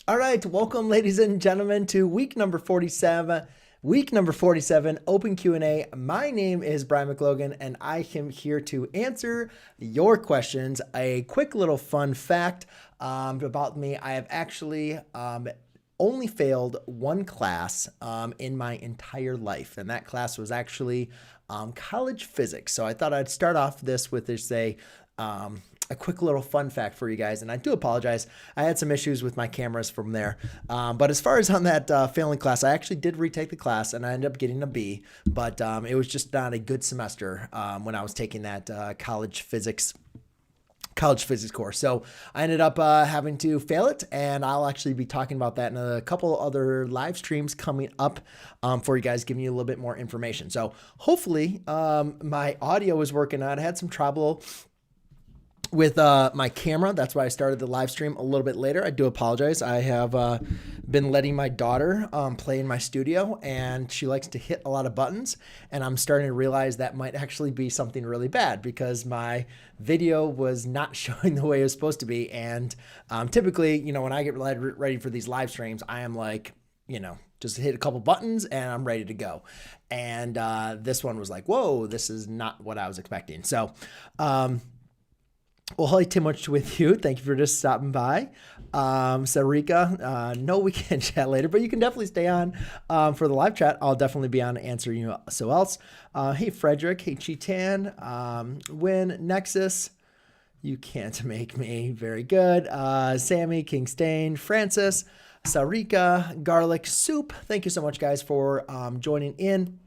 All right, welcome, ladies and gentlemen, to week number 47. Week number 47, Open Q&A. My name is Brian McLogan, and I am here to answer your questions. A quick little fun fact about me: I have actually only failed one class in my entire life, and that class was actually college physics. So I thought I'd start off this with just a quick little fun fact for you guys, and I do apologize. I had some issues with my cameras from there. But as far as on that failing class, I actually did retake the class, and I ended up getting a B, but it was just not a good semester when I was taking that college physics course. So I ended up having to fail it, and I'll actually be talking about that in a couple other live streams coming up for you guys, giving you a little bit more information. So hopefully my audio is working out. I had some trouble with my camera. That's why I started the live stream a little bit later. I do apologize. I have been letting my daughter play in my studio, and she likes to hit a lot of buttons, and I'm starting to realize that might actually be something really bad because my video was not showing the way it was supposed to be. And typically, when I get ready for these live streams, I am like, just hit a couple buttons and I'm ready to go. And this one was like, whoa, this is not what I was expecting. So well, hello, too much with you. Thank you for just stopping by. Sarika, no, we can't chat later, but you can definitely stay on for the live chat. I'll definitely be on answering you so else. Hey, Frederick. Hey, Chitan. Win, Nexus. You can't make me. Very good. Sammy, King Stain, Francis, Sarika, Garlic Soup. Thank you so much, guys, for joining in.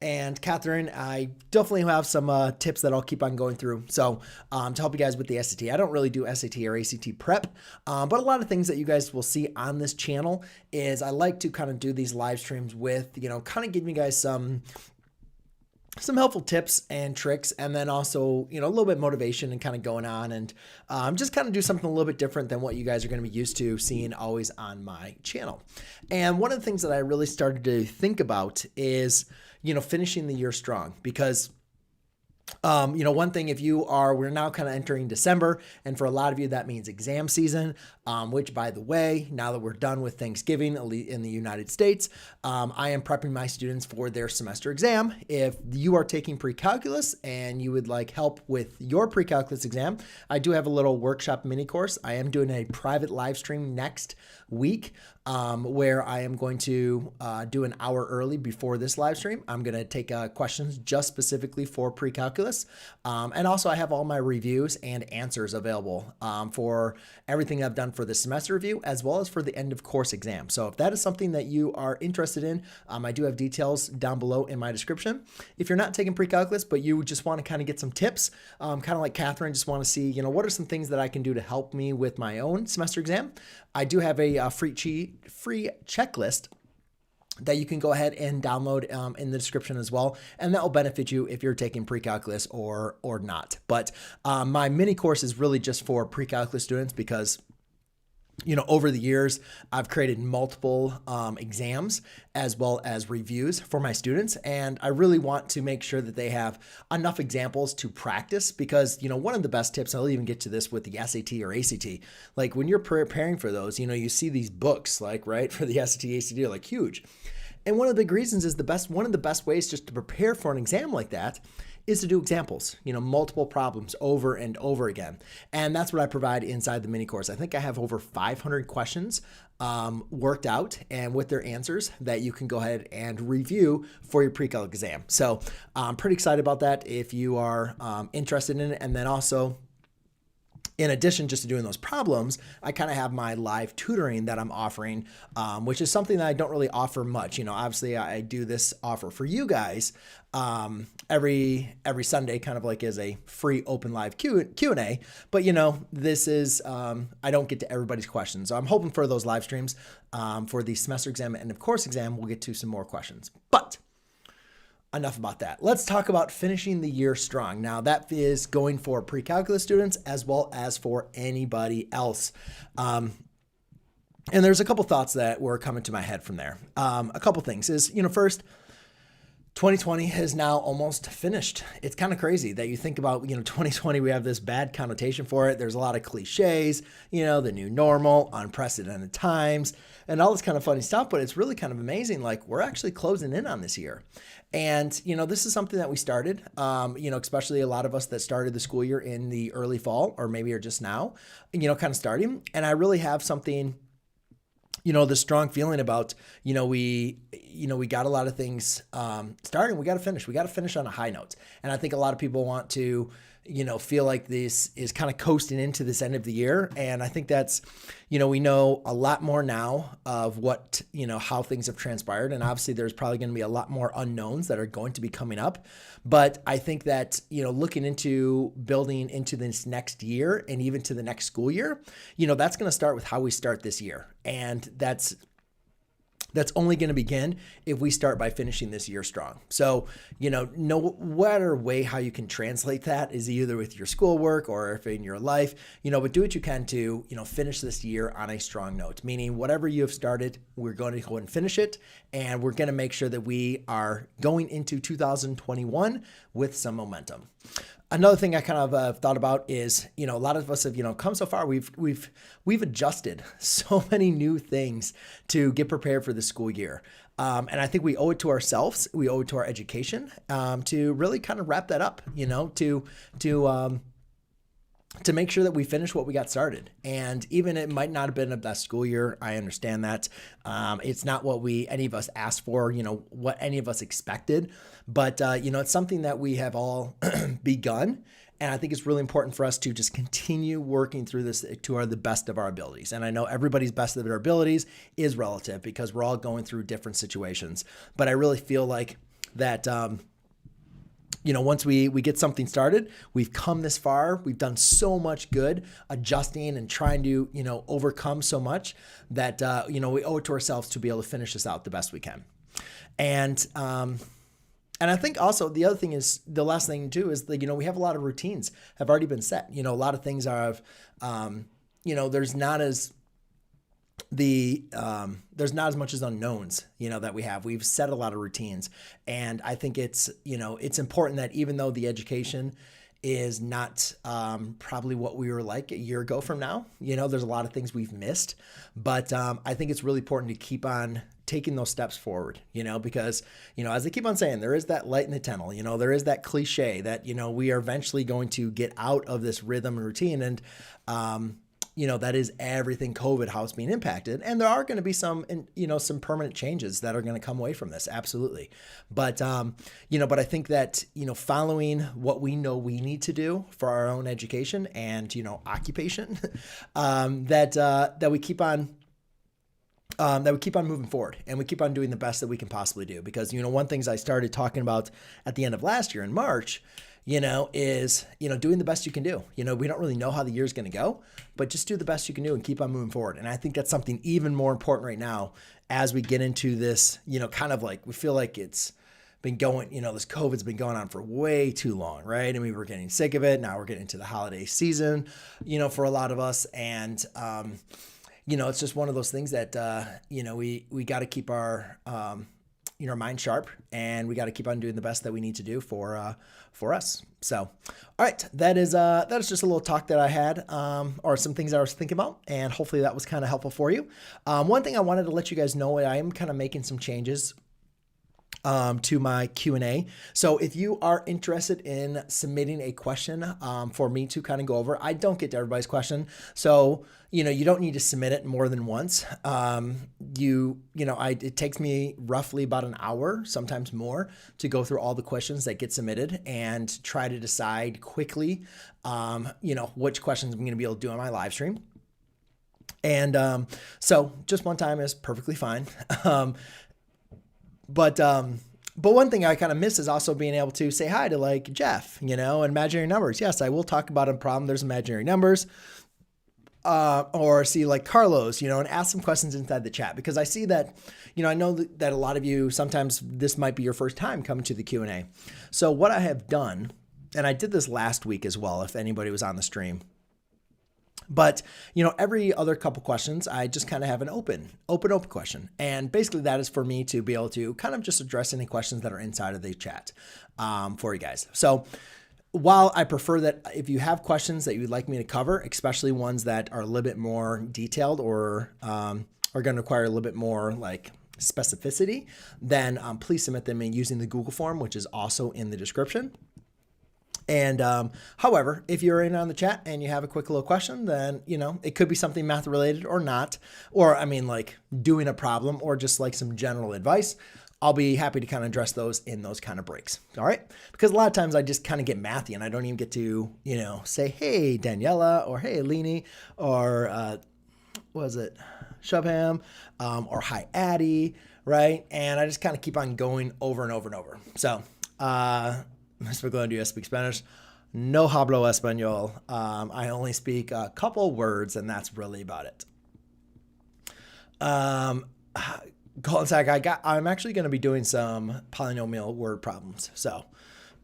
And Catherine, I definitely have some tips that I'll keep on going through. So to help you guys with the SAT, I don't really do SAT or ACT prep, but a lot of things that you guys will see on this channel is I like to kind of do these live streams with, kind of giving you guys some helpful tips and tricks, and then also, a little bit of motivation and kind of going on and just kind of do something a little bit different than what you guys are going to be used to seeing always on my channel. And one of the things that I really started to think about is, finishing the year strong, because one thing, we're now kind of entering December, and for a lot of you, that means exam season, which, by the way, now that we're done with Thanksgiving in the United States, I am prepping my students for their semester exam. If you are taking pre-calculus and you would like help with your pre-calculus exam, I do have a little workshop mini course. I am doing a private live stream next week where I am going to do an hour early before this live stream. I'm going to take questions just specifically for pre-calculus. And also I have all my reviews and answers available for everything I've done for the semester review as well as for the end of course exam. So if that is something that you are interested in, I do have details down below in my description. If you're not taking pre-calculus, but you just want to kind of get some tips, kind of like Catherine, just want to see, what are some things that I can do to help me with my own semester exam? I do have a free checklist that you can go ahead and download in the description as well. And that will benefit you if you're taking pre-calculus or not. But my mini course is really just for pre-calculus students because over the years, I've created multiple exams as well as reviews for my students. And I really want to make sure that they have enough examples to practice because, one of the best tips, I'll even get to this with the SAT or ACT, like when you're preparing for those, you see these books right, for the SAT, ACT are like huge. And one of the big reasons is one of the best ways just to prepare for an exam like that is to do examples, multiple problems over and over again. And that's what I provide inside the mini course. I think I have over 500 questions worked out and with their answers that you can go ahead and review for your pre-calc exam. So I'm pretty excited about that if you are interested in it. And then also, in addition just to doing those problems, I kind of have my live tutoring that I'm offering, which is something that I don't really offer much. Obviously I do this offer for you guys every Sunday, kind of like as a free open live Q&A. But this is, I don't get to everybody's questions. So I'm hoping for those live streams for the semester exam and of course exam, we'll get to some more questions. But enough about that. Let's talk about finishing the year strong. Now that is going for pre-calculus students as well as for anybody else. And there's a couple thoughts that were coming to my head from there. A couple things is, first, 2020 is now almost finished. It's kind of crazy that you think about, 2020, we have this bad connotation for it. There's a lot of cliches, the new normal, unprecedented times, and all this kind of funny stuff. But it's really kind of amazing. Like, we're actually closing in on this year. And, this is something that we started, especially a lot of us that started the school year in the early fall, or maybe are just now, kind of starting. And I really have something, the strong feeling about, we got a lot of things starting. We got to finish. We got to finish on a high note. And I think a lot of people want to, feel like this is kind of coasting into this end of the year. And I think that's, we know a lot more now of what, how things have transpired. And obviously there's probably going to be a lot more unknowns that are going to be coming up. But I think that, looking into building into this next year and even to the next school year, that's going to start with how we start this year. And that's only going to begin if we start by finishing this year strong. So, no matter way how you can translate that is either with your schoolwork or if in your life, but do what you can to, finish this year on a strong note, meaning whatever you have started, we're going to go and finish it. And we're going to make sure that we are going into 2021 with some momentum. Another thing I kind of thought about is, a lot of us have, come so far. We've adjusted so many new things to get prepared for the school year. And I think we owe it to ourselves. We owe it to our education to really kind of wrap that up, to make sure that we finish what we got started. And even it might not have been the best school year. I understand that. It's not what any of us asked for, what any of us expected. But, it's something that we have all begun. And I think it's really important for us to just continue working through this to the best of our abilities. And I know everybody's best of their abilities is relative because we're all going through different situations. But I really feel like that, once we get something started, we've come this far, we've done so much good adjusting and trying to, overcome so much that, we owe it to ourselves to be able to finish this out the best we can. And I think also the other thing is the last thing too is that, we have a lot of routines have already been set. A lot of things are, there's not as much as unknowns, that we have. We've set a lot of routines. And I think it's, it's important that even though the education is not probably what we were like a year ago from now, there's a lot of things we've missed. But I think it's really important to keep on taking those steps forward, because, as they keep on saying, there is that light in the tunnel, there is that cliche that, we are eventually going to get out of this rhythm and routine. And, that is everything COVID, how it's being impacted. And there are going to be some permanent changes that are going to come away from this. Absolutely. But, but I think that, following what we know we need to do for our own education and, occupation, that we keep on moving forward and we keep on doing the best that we can possibly do. Because, one thing I started talking about at the end of last year in March, is, doing the best you can do. We don't really know how the year's going to go, but just do the best you can do and keep on moving forward. And I think that's something even more important right now as we get into this, kind of like we feel like it's been going, this COVID's been going on for way too long, right? And we were getting sick of it. Now we're getting into the holiday season, for a lot of us. And, it's just one of those things that, we got to keep our, mind sharp, and we got to keep on doing the best that we need to do for us. So, all right, that is just a little talk that I had, or some things I was thinking about, and hopefully that was kind of helpful for you. One thing I wanted to let you guys know, I am kind of making some changes to my Q&A. So if you are interested in submitting a question for me to kind of go over, I don't get to everybody's question. So, you don't need to submit it more than once. It takes me roughly about an hour, sometimes more, to go through all the questions that get submitted and try to decide quickly, which questions I'm going to be able to do on my live stream. And so just one time is perfectly fine. But one thing I kind of miss is also being able to say hi to like Jeff, and imaginary numbers. Yes, I will talk about a problem. There's imaginary numbers, or see like Carlos, and ask some questions inside the chat, because I see that, I know that a lot of you, sometimes this might be your first time coming to the Q&A. So what I have done, and I did this last week as well, if anybody was on the stream, But, you know, every other couple questions, I just kind of have an open question. And basically that is for me to be able to kind of just address any questions that are inside of the chat for you guys. So while I prefer that if you have questions that you'd like me to cover, especially ones that are a little bit more detailed or are going to require a little bit more like specificity, then please submit them in using the Google form, which is also in the description. And however, if you're in on the chat and you have a quick little question, then, you know, it could be something math related or not, or I mean, like doing a problem or just like some general advice. I'll be happy to kind of address those in those kind of breaks. All right. Because a lot of times I just kind of get mathy and I don't even get to, you know, say, hey, Daniela, or hey, Leanie, or what was it? Shubham, or hi, Addie. Right. And I just kind of keep on going over and over and over. So, do you speak Spanish? No hablo español. I only speak a couple words, and that's really about it. Golden Sack, I'm actually going to be doing some polynomial word problems, so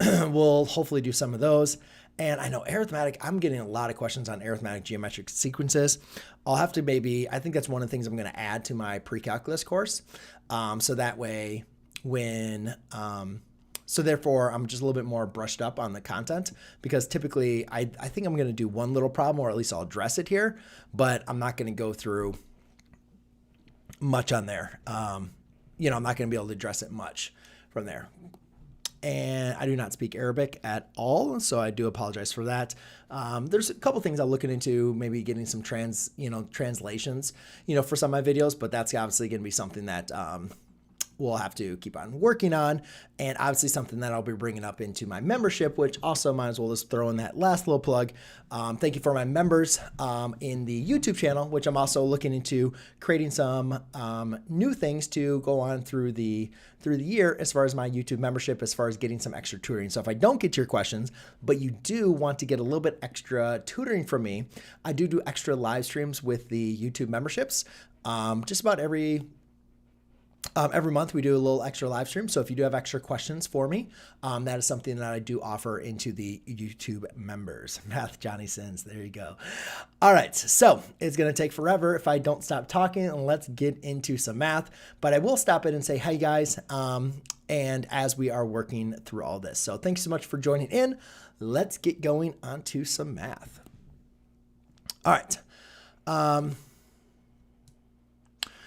we'll hopefully do some of those. And I know arithmetic, I'm getting a lot of questions on arithmetic geometric sequences. I'll have to I think that's one of the things I'm going to add to my pre-calculus course. So that way when, so therefore, I'm just a little bit more brushed up on the content because typically I think I'm going to do one little problem, or at least I'll address it here, but I'm not going to go through much on there. You know, I'm not going to be able to address it much from there. And I do not speak Arabic at all, so I do apologize for that. There's a couple things I'm looking into, maybe getting some translations, you know, for some of my videos, but that's obviously going to be something that we'll have to keep on working on, and obviously something that I'll be bringing up into my membership, which also might as well just throw in that last little plug. Thank you for my members in the YouTube channel, which I'm also looking into creating some new things to go on through the year as far as my YouTube membership, as far as getting some extra tutoring. So if I don't get to your questions, but you do want to get a little bit extra tutoring from me, I do extra live streams with the YouTube memberships. Just about every month we do a little extra live stream. So if you do have extra questions for me, that is something that I do offer into the YouTube members. Math Johnny Sins. There you go. All right. So it's going to take forever if I don't stop talking, and let's get into some math, but I will stop it and say, hey guys. And as we are working through all this, so thanks so much for joining in. Let's get going onto some math. All right.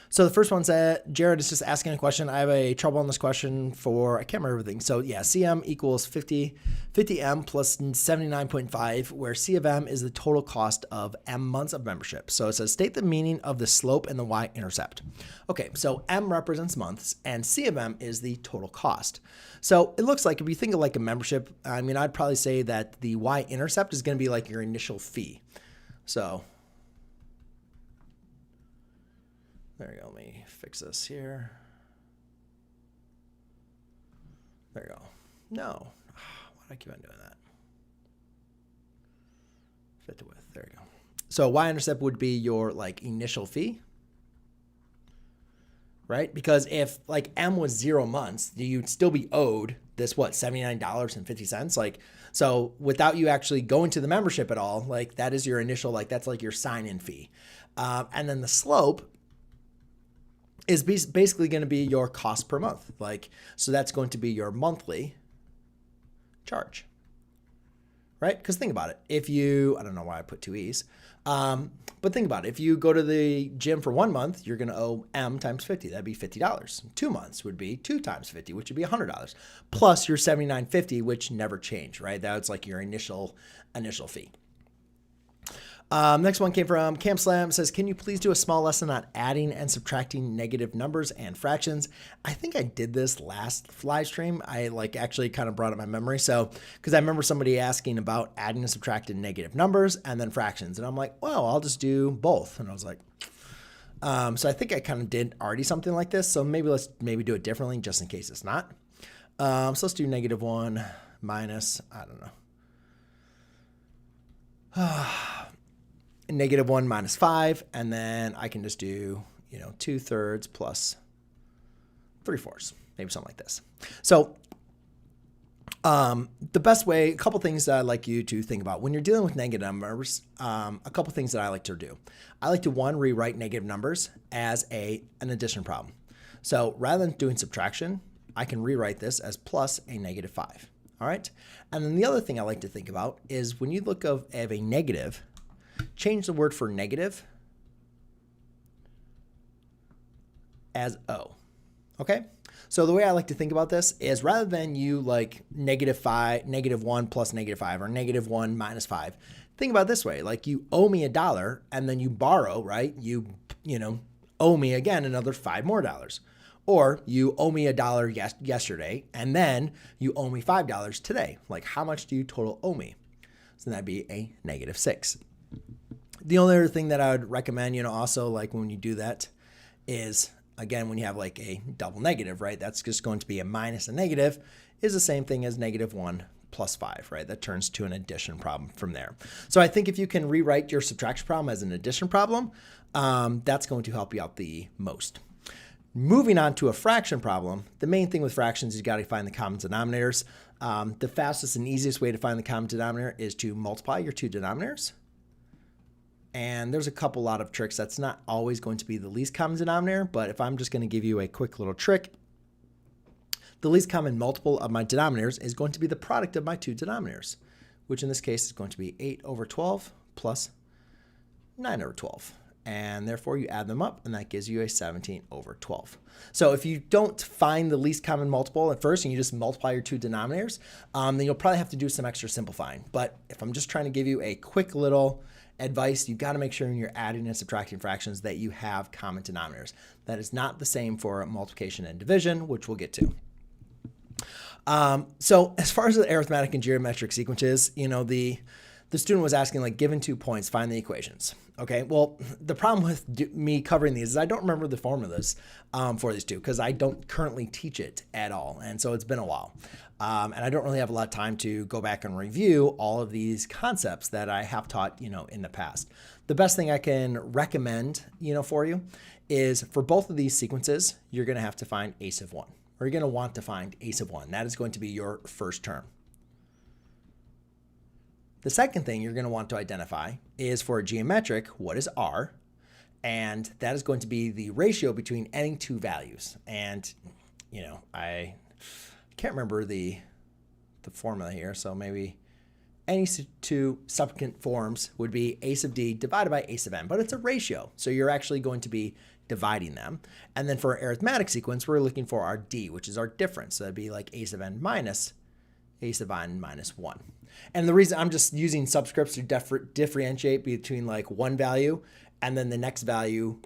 So the first one said, Jared is just asking a question. I have a trouble on this question for, I can't remember everything. So yeah, CM equals 50M plus 79.5, where C of M is the total cost of M months of membership. So it says, state the meaning of the slope and the y-intercept. Okay, so M represents months and C of M is the total cost. So it looks like if you think of like a membership, I mean, I'd probably say that the y-intercept is going to be like your initial fee. So there you go. Let me fix this here. There you go. No. Why do I keep on doing that? Fit to width. There you go. So y-intercept would be your like initial fee, right? Because if like M was 0 months, you'd still be owed this, what, $79.50? Like, so without you actually going to the membership at all, like that is your initial, like that's like your sign-in fee. And then the slope is basically going to be your cost per month. Like, so that's going to be your monthly charge, right? Because think about it. If you, I don't know why I put 2 E's, but think about it. If you go to the gym for 1 month, you're going to owe M times 50. That'd be $50. 2 months would be 2 times 50, which would be $100, plus your $79.50, which never changed, right? That's like your initial fee. Next one came from Camp Slam. It says, can you please do a small lesson on adding and subtracting negative numbers and fractions? I think I did this last live stream. I like actually kind of brought up my memory. So, because I remember somebody asking about adding and subtracting negative numbers and then fractions. And I'm like, well, I'll just do both. And I was like, so I think I kind of did already something like this. So let's do it differently just in case it's not. So let's do -1 minus, I don't know. -1 minus 5, and then I can just do, 2/3 plus 3/4, maybe something like this. So The best way, a couple things that I'd like you to think about when you're dealing with negative numbers, a couple things that I like to do. I like to, one, rewrite negative numbers as an addition problem. So rather than doing subtraction, I can rewrite this as plus a negative 5. All right. And then the other thing I like to think about is when you look of a negative, change the word for negative as O. Okay. So the way I like to think about this is rather than you like negative 1 plus negative 5 or negative 1 minus 5, think about it this way. Like you owe me $1 and then you borrow, right? You owe me again another $5 more. Or you owe me $1 yesterday and then you owe me $5 today. Like how much do you total owe me? So that'd be a negative 6. The only other thing that I would recommend, also like when you do that is, again, when you have like a double negative, right? That's just going to be a minus a negative is the same thing as negative 1 plus 5, right? That turns to an addition problem from there. So I think if you can rewrite your subtraction problem as an addition problem, that's going to help you out the most. Moving on to a fraction problem, the main thing with fractions is you got to find the common denominators. The fastest and easiest way to find the common denominator is to multiply your two denominators. And there's a lot of tricks. That's not always going to be the least common denominator, but if I'm just going to give you a quick little trick, the least common multiple of my denominators is going to be the product of my two denominators, which in this case is going to be 8 over 12 plus 9 over 12. And therefore you add them up and that gives you a 17 over 12. So if you don't find the least common multiple at first and you just multiply your two denominators, then you'll probably have to do some extra simplifying. But if I'm just trying to give you a quick little advice, you've got to make sure when you're adding and subtracting fractions that you have common denominators. That is not the same for multiplication and division, which we'll get to. So as far as the arithmetic and geometric sequences, the student was asking, like, given 2 points, find the equations. Okay, well, the problem with me covering these is I don't remember the formulas for these two because I don't currently teach it at all. And so it's been a while. And I don't really have a lot of time to go back and review all of these concepts that I have taught, in the past. The best thing I can recommend, for you is for both of these sequences, you're going to have to find a sub 1, or you're going to want to find a sub 1. That is going to be your first term. The second thing you're going to want to identify is for a geometric, what is R? And that is going to be the ratio between any two values. And, I can't remember the formula here, so maybe any two subsequent forms would be a sub d divided by a sub n, but it's a ratio. So you're actually going to be dividing them. And then for our arithmetic sequence, we're looking for our d, which is our difference. So that'd be like a sub n minus a sub n minus 1. And the reason I'm just using subscripts to differentiate between like one value and then the next value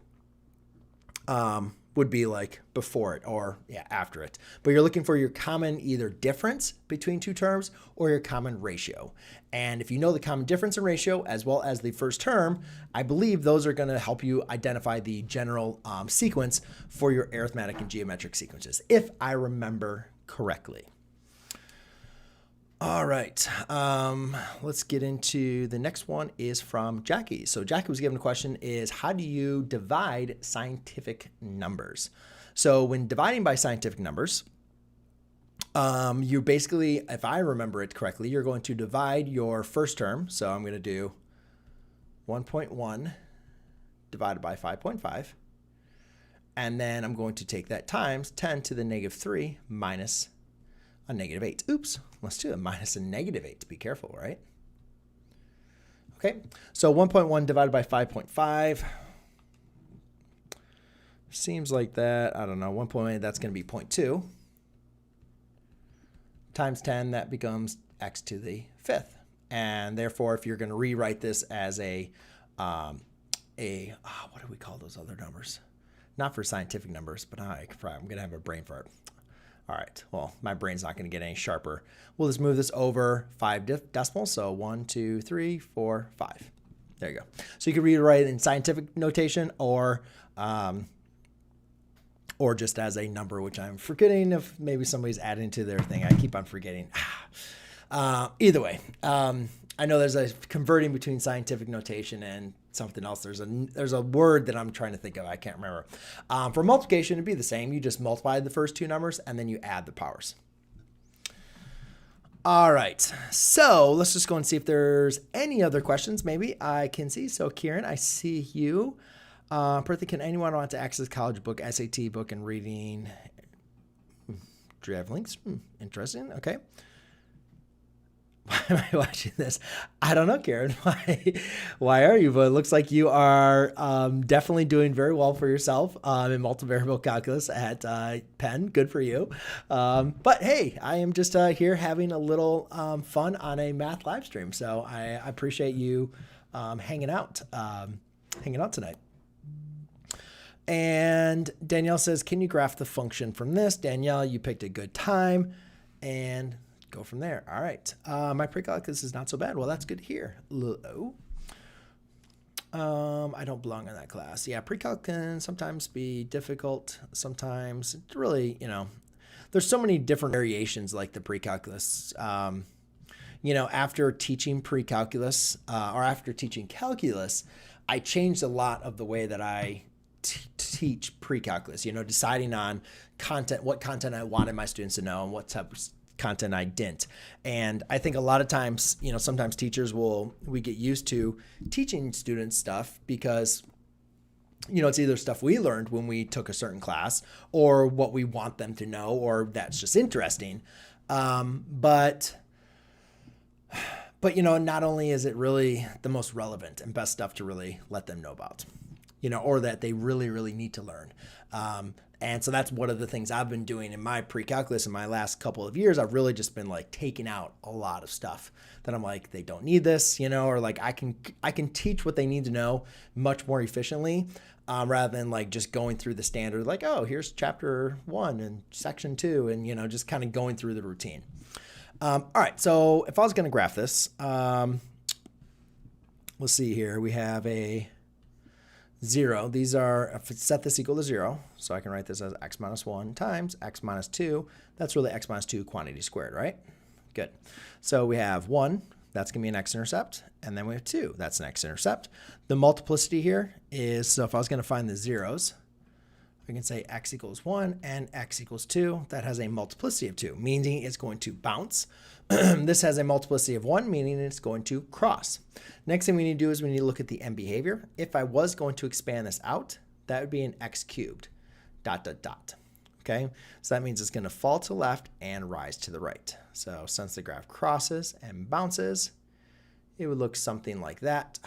would be like before it or after it. But you're looking for your common either difference between two terms or your common ratio. And if you know the common difference and ratio as well as the first term, I believe those are going to help you identify the general sequence for your arithmetic and geometric sequences, if I remember correctly. All right, let's get into the next one is from Jackie. So Jackie was given a question is, how do you divide scientific numbers? So when dividing by scientific numbers, you basically, if I remember it correctly, you're going to divide your first term. So I'm going to do 1.1 divided by 5.5. And then I'm going to take that times 10 to the negative 3 minus a negative 8. Oops, let's do a minus a negative 8 to be careful, right? Okay, so 1.1 divided by 5.5 seems like that. I don't know, 1.8, that's going to be 0.2 times 10, that becomes x to the 5th. And therefore, if you're going to rewrite this as what do we call those other numbers? Not for scientific numbers, but I'm going to have a brain fart. All right, well, my brain's not going to get any sharper. We'll just move this over 5 decimals. So 1, 2, 3, 4, 5. There you go. So you can rewrite it in scientific notation or just as a number, which I'm forgetting if maybe somebody's adding to their thing. I keep on forgetting. Either way, I know there's a converting between scientific notation and something else. There's a word that I'm trying to think of. I can't remember. For multiplication, it'd be the same. You just multiply the first two numbers and then you add the powers. All right, so let's just go and see if there's any other questions. Maybe I can see. So Kieran, I see you. Perthy, can anyone want to access college book, SAT book, and reading? Do you have links? Interesting. Okay. Why am I watching this? I don't know, Karen. Why are you? But it looks like you are definitely doing very well for yourself in multivariable calculus at Penn. Good for you. But hey, I am just here having a little fun on a math live stream. So I appreciate you hanging out tonight. And Danielle says, can you graph the function from this? Danielle, you picked a good time. And go from there. All right. My pre-calculus is not so bad. Well, that's good to hear. I don't belong in that class. Yeah, pre-calc can sometimes be difficult. Sometimes it's really, there's so many different variations like the pre-calculus. After teaching pre-calculus or after teaching calculus, I changed a lot of the way that I teach pre-calculus, deciding on content, what content I wanted my students to know and what type of content I didn't. And I think a lot of times, sometimes teachers we get used to teaching students stuff because, it's either stuff we learned when we took a certain class or what we want them to know, or that's just interesting. But not only is it really the most relevant and best stuff to really let them know about, or that they really, really need to learn. And so that's one of the things I've been doing in my pre-calculus in my last couple of years. I've really just been like taking out a lot of stuff that I'm like, they don't need this, or like I can teach what they need to know much more efficiently rather than like just going through the standard, like, oh, here's chapter 1 and section 2 and, just kind of going through the routine. All right. So if I was going to graph this, let's see here. We have a 0. These are, if it's set this equal to 0, so I can write this as x minus 1 times x minus 2. That's really x minus 2 quantity squared, right? Good. So we have 1, that's going to be an x-intercept, and then we have 2, that's an x-intercept. The multiplicity here is, so if I was going to find the zeros, we can say x equals 1 and x equals 2. That has a multiplicity of 2, meaning it's going to bounce. This has a multiplicity of 1, meaning it's going to cross. Next thing we need to do is we need to look at the end behavior. If I was going to expand this out, that would be an x cubed, ... Okay, so that means it's going to fall to the left and rise to the right. So since the graph crosses and bounces, it would look something like that.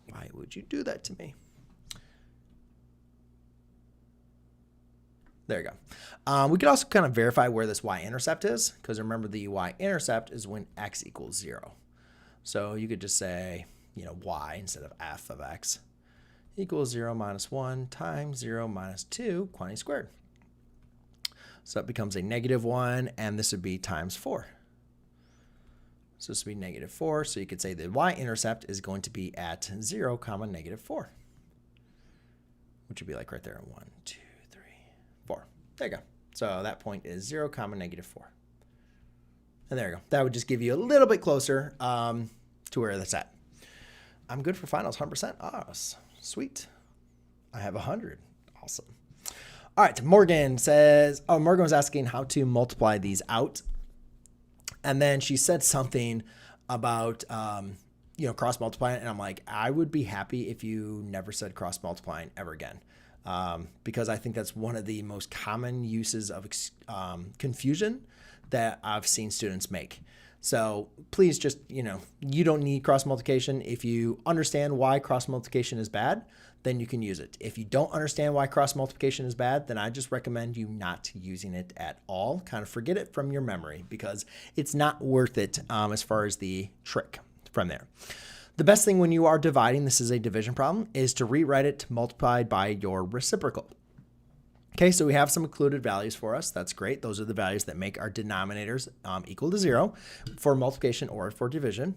Why would you do that to me? There you go. We could also kind of verify where this y-intercept is, because remember the y-intercept is when x equals 0. So you could just say, y instead of f of x equals 0 minus 1 times 0 minus 2 quantity squared. So that becomes a -1, and this would be times 4. So this would be -4. So you could say the y-intercept is going to be at 0, -4, which would be like right there. 1, 2, 3, 4. There you go. So that point is 0, -4. And there you go. That would just give you a little bit closer to where that's at. I'm good for finals, 100%. Oh, sweet. I have 100. Awesome. All right. Morgan says, Morgan was asking how to multiply these out. And then she said something about, cross multiplying. And I'm like, I would be happy if you never said cross multiplying ever again. Because I think that's one of the most common uses of confusion that I've seen students make. So please just, you don't need cross multiplication. If you understand why cross multiplication is bad, then you can use it. If you don't understand why cross multiplication is bad, then I just recommend you not using it at all. Kind of forget it from your memory because it's not worth it as far as the trick from there. The best thing when you are dividing, this is a division problem, is to rewrite it multiplied by your reciprocal. Okay, so we have some included values for us. That's great. Those are the values that make our denominators equal to 0 for multiplication or for division.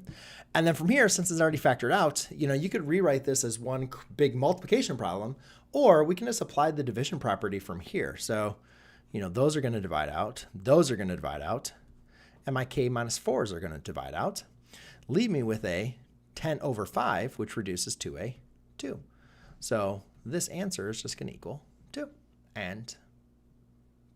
And then from here, since it's already factored out, you could rewrite this as one big multiplication problem, or we can just apply the division property from here. So, those are going to divide out. Those are going to divide out. And my k minus 4s are going to divide out. Leave me with a 10 over 5, which reduces to a 2. So this answer is just going to equal 2. And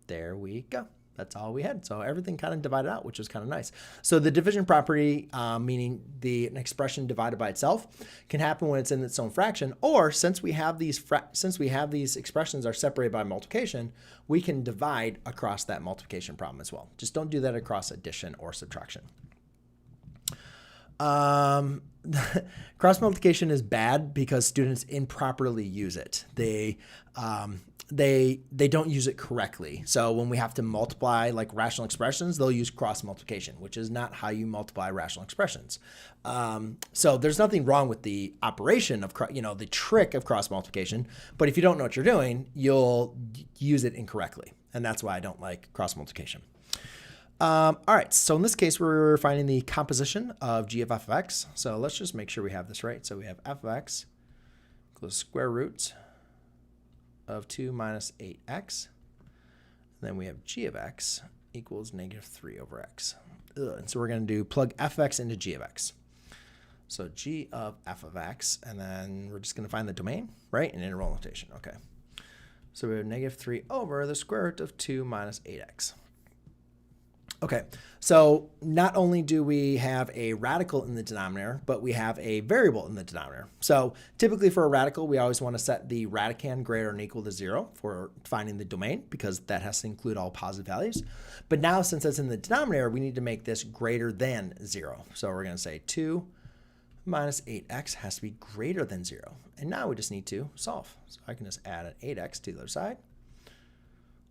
there we go. That's all we had. So everything kind of divided out, which was kind of nice. So the division property, meaning an expression divided by itself, can happen when it's in its own fraction, or since we have these expressions are separated by multiplication, we can divide across that multiplication problem as well. Just don't do that across addition or subtraction. Cross multiplication is bad because students improperly use it. They don't use it correctly. So when we have to multiply like rational expressions, they'll use cross multiplication, which is not how you multiply rational expressions. So there's nothing wrong with the operation of, the trick of cross multiplication. But if you don't know what you're doing, you'll use it incorrectly. And that's why I don't like cross multiplication. All right, so in this case, we're finding the composition of g of f of x. So let's just make sure we have this right. So we have f of x equals square root of 2 minus 8x. And then we have g of x equals negative 3 over x. And so we're going to do plug f of x into g of x. So g of f of x, and then we're just going to find the domain, right, in interval notation. Okay. So we have negative 3 over the square root of 2 minus 8x. Okay, so not only do we have a radical in the denominator, but we have a variable in the denominator. So typically for a radical, we always want to set the radicand greater than or equal to 0 for finding the domain, because that has to include all positive values. But now since it's in the denominator, we need to make this greater than 0. So we're going to say 2 minus 8x has to be greater than 0. And now we just need to solve. So I can just add an 8x to the other side.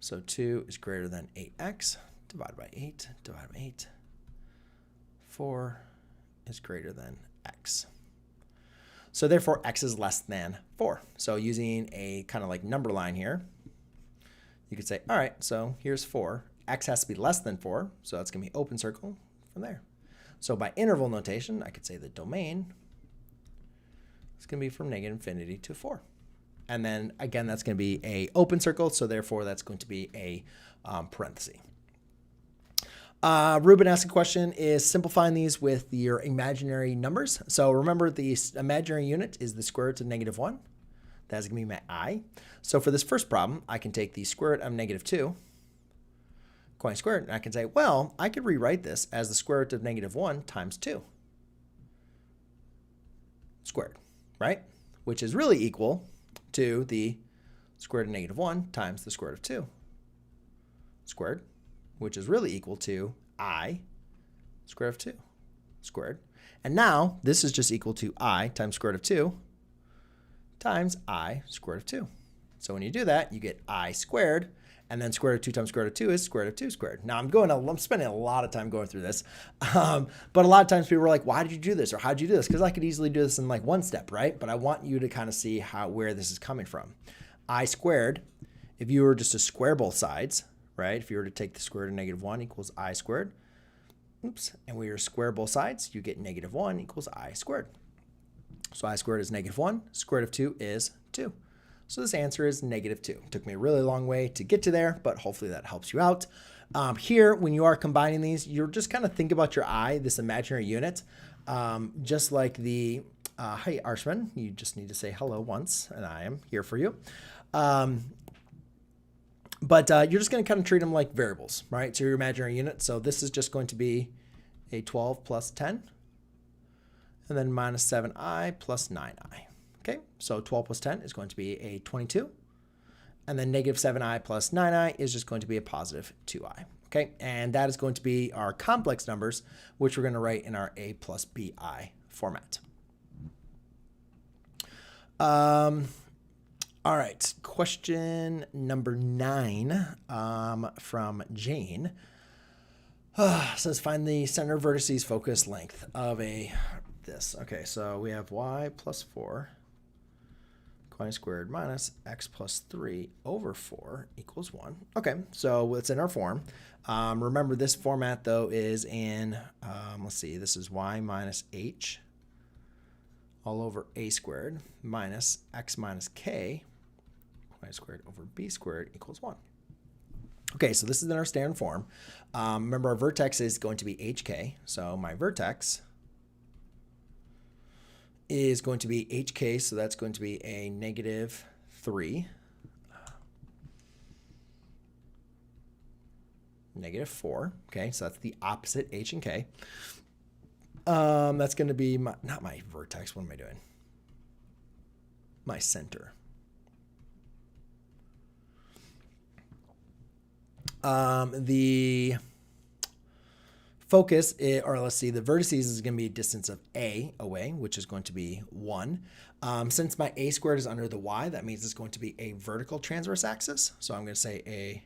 So 2 is greater than 8x. Divided by 8, divided by 8. 4 is greater than x. So therefore, x is less than 4. So using a kind of like number line here, you could say, all right, so here's 4. X has to be less than 4, so that's going to be open circle from there. So by interval notation, I could say the domain is going to be from negative infinity to 4. And then, again, that's going to be a open circle, so therefore that's going to be a parenthesis. Ruben asked a question, is simplifying these with your imaginary numbers. So remember, the imaginary unit is the square root of negative 1. That's going to be my I. So for this first problem, I can take the square root of negative 2, going squared, and I can say, well, I could rewrite this as the square root of negative 1 times 2 squared, right? Which is really equal to the square root of negative 1 times the square root of 2 squared, which is really equal to I square root of 2 squared. And now this is just equal to I times square root of 2 times I square root of 2. So when you do that, you get I squared, and then square root of 2 times square root of 2 is square root of 2 squared. Now I'm spending a lot of time going through this, but a lot of times people are like, why did you do this? Or how did you do this? Because I could easily do this in like one step, right? But I want you to kind of see where this is coming from. I squared, if you were just to square both sides, right? If you were to take the square root of negative 1 equals I squared, and we were to square both sides, you get negative 1 equals I squared. So I squared is negative 1, square root of 2 is 2. So this answer is negative 2. It took me a really long way to get to there, but hopefully that helps you out. Here, when you are combining these, you're just kind of think about your I, this imaginary unit, just like the, hey, Arshman, you just need to say hello once, and I am here for you. But you're just going to kind of treat them like variables, right? So your imaginary unit. So this is just going to be a 12 plus 10, and then minus 7i plus 9i. Okay, so 12 plus 10 is going to be a 22, and then negative 7i plus 9i is just going to be a positive 2i. Okay, and that is going to be our complex numbers, which we're going to write in our a plus bi format. All right, question number 9 from Jane. Says find the center vertices focus length of this. Okay, so we have y plus 4 y squared minus x plus 3 over 4 equals 1. Okay, so it's in our form. Remember, this format, though, is in, let's see, this is y minus h all over a squared minus x minus k y squared over b squared equals 1. Okay, so this is in our standard form. Remember, our vertex is going to be hk, so my vertex is going to be hk, so that's going to be a negative 3 negative 4. Okay, so that's the opposite h and k. That's going to be not my vertex. What am I doing? My center. The focus, or let's see, the vertices is going to be a distance of a away, which is going to be 1. Since my a squared is under the y, that means it's going to be a vertical transverse axis. So I'm going to say a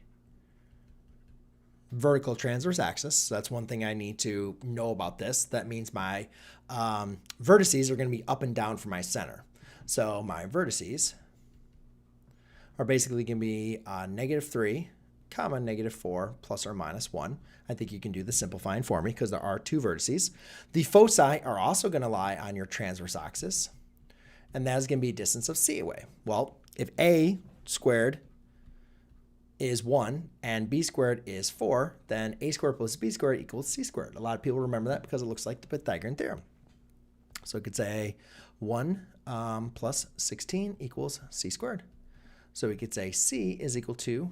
vertical transverse axis. So that's one thing I need to know about this. That means my vertices are going to be up and down from my center. So my vertices are basically going to be negative 3, comma, negative 4, plus or minus 1. I think you can do the simplifying for me because there are 2 vertices. The foci are also going to lie on your transverse axis, and that is going to be a distance of c away. Well, if a squared is 1 and b squared is 4, then a squared plus b squared equals c squared. A lot of people remember that because it looks like the Pythagorean theorem. So it could say 1 plus 16 equals c squared. So we could say c is equal to,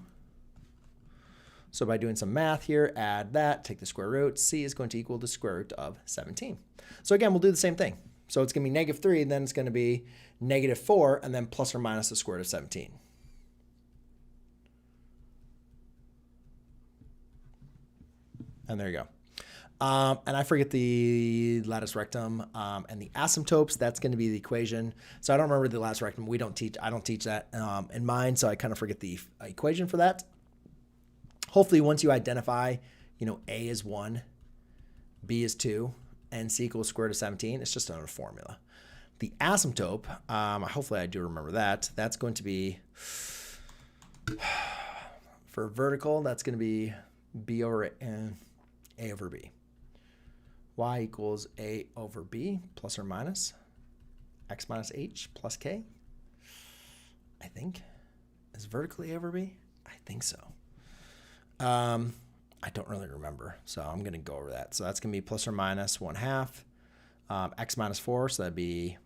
so by doing some math here, add that, take the square root, c is going to equal the square root of 17. So again, we'll do the same thing. So it's going to be negative 3, and then it's going to be negative 4, and then plus or minus the square root of 17. And there you go. And I forget the Latus rectum and the asymptotes. That's going to be the equation. So I don't remember the Latus rectum. I don't teach that in mine, so I kind of forget the equation for that. Hopefully, once you identify, A is 1, B is 2, and C equals square root of 17, it's just another formula. The asymptote, hopefully I do remember that. That's going to be, for vertical, that's going to be B over A over B. Y equals A over B plus or minus X minus H plus K. I think. Is vertical A over B? I think so. I don't really remember, so I'm going to go over that. So that's going to be plus or minus 1/2 X minus 4, so that'd be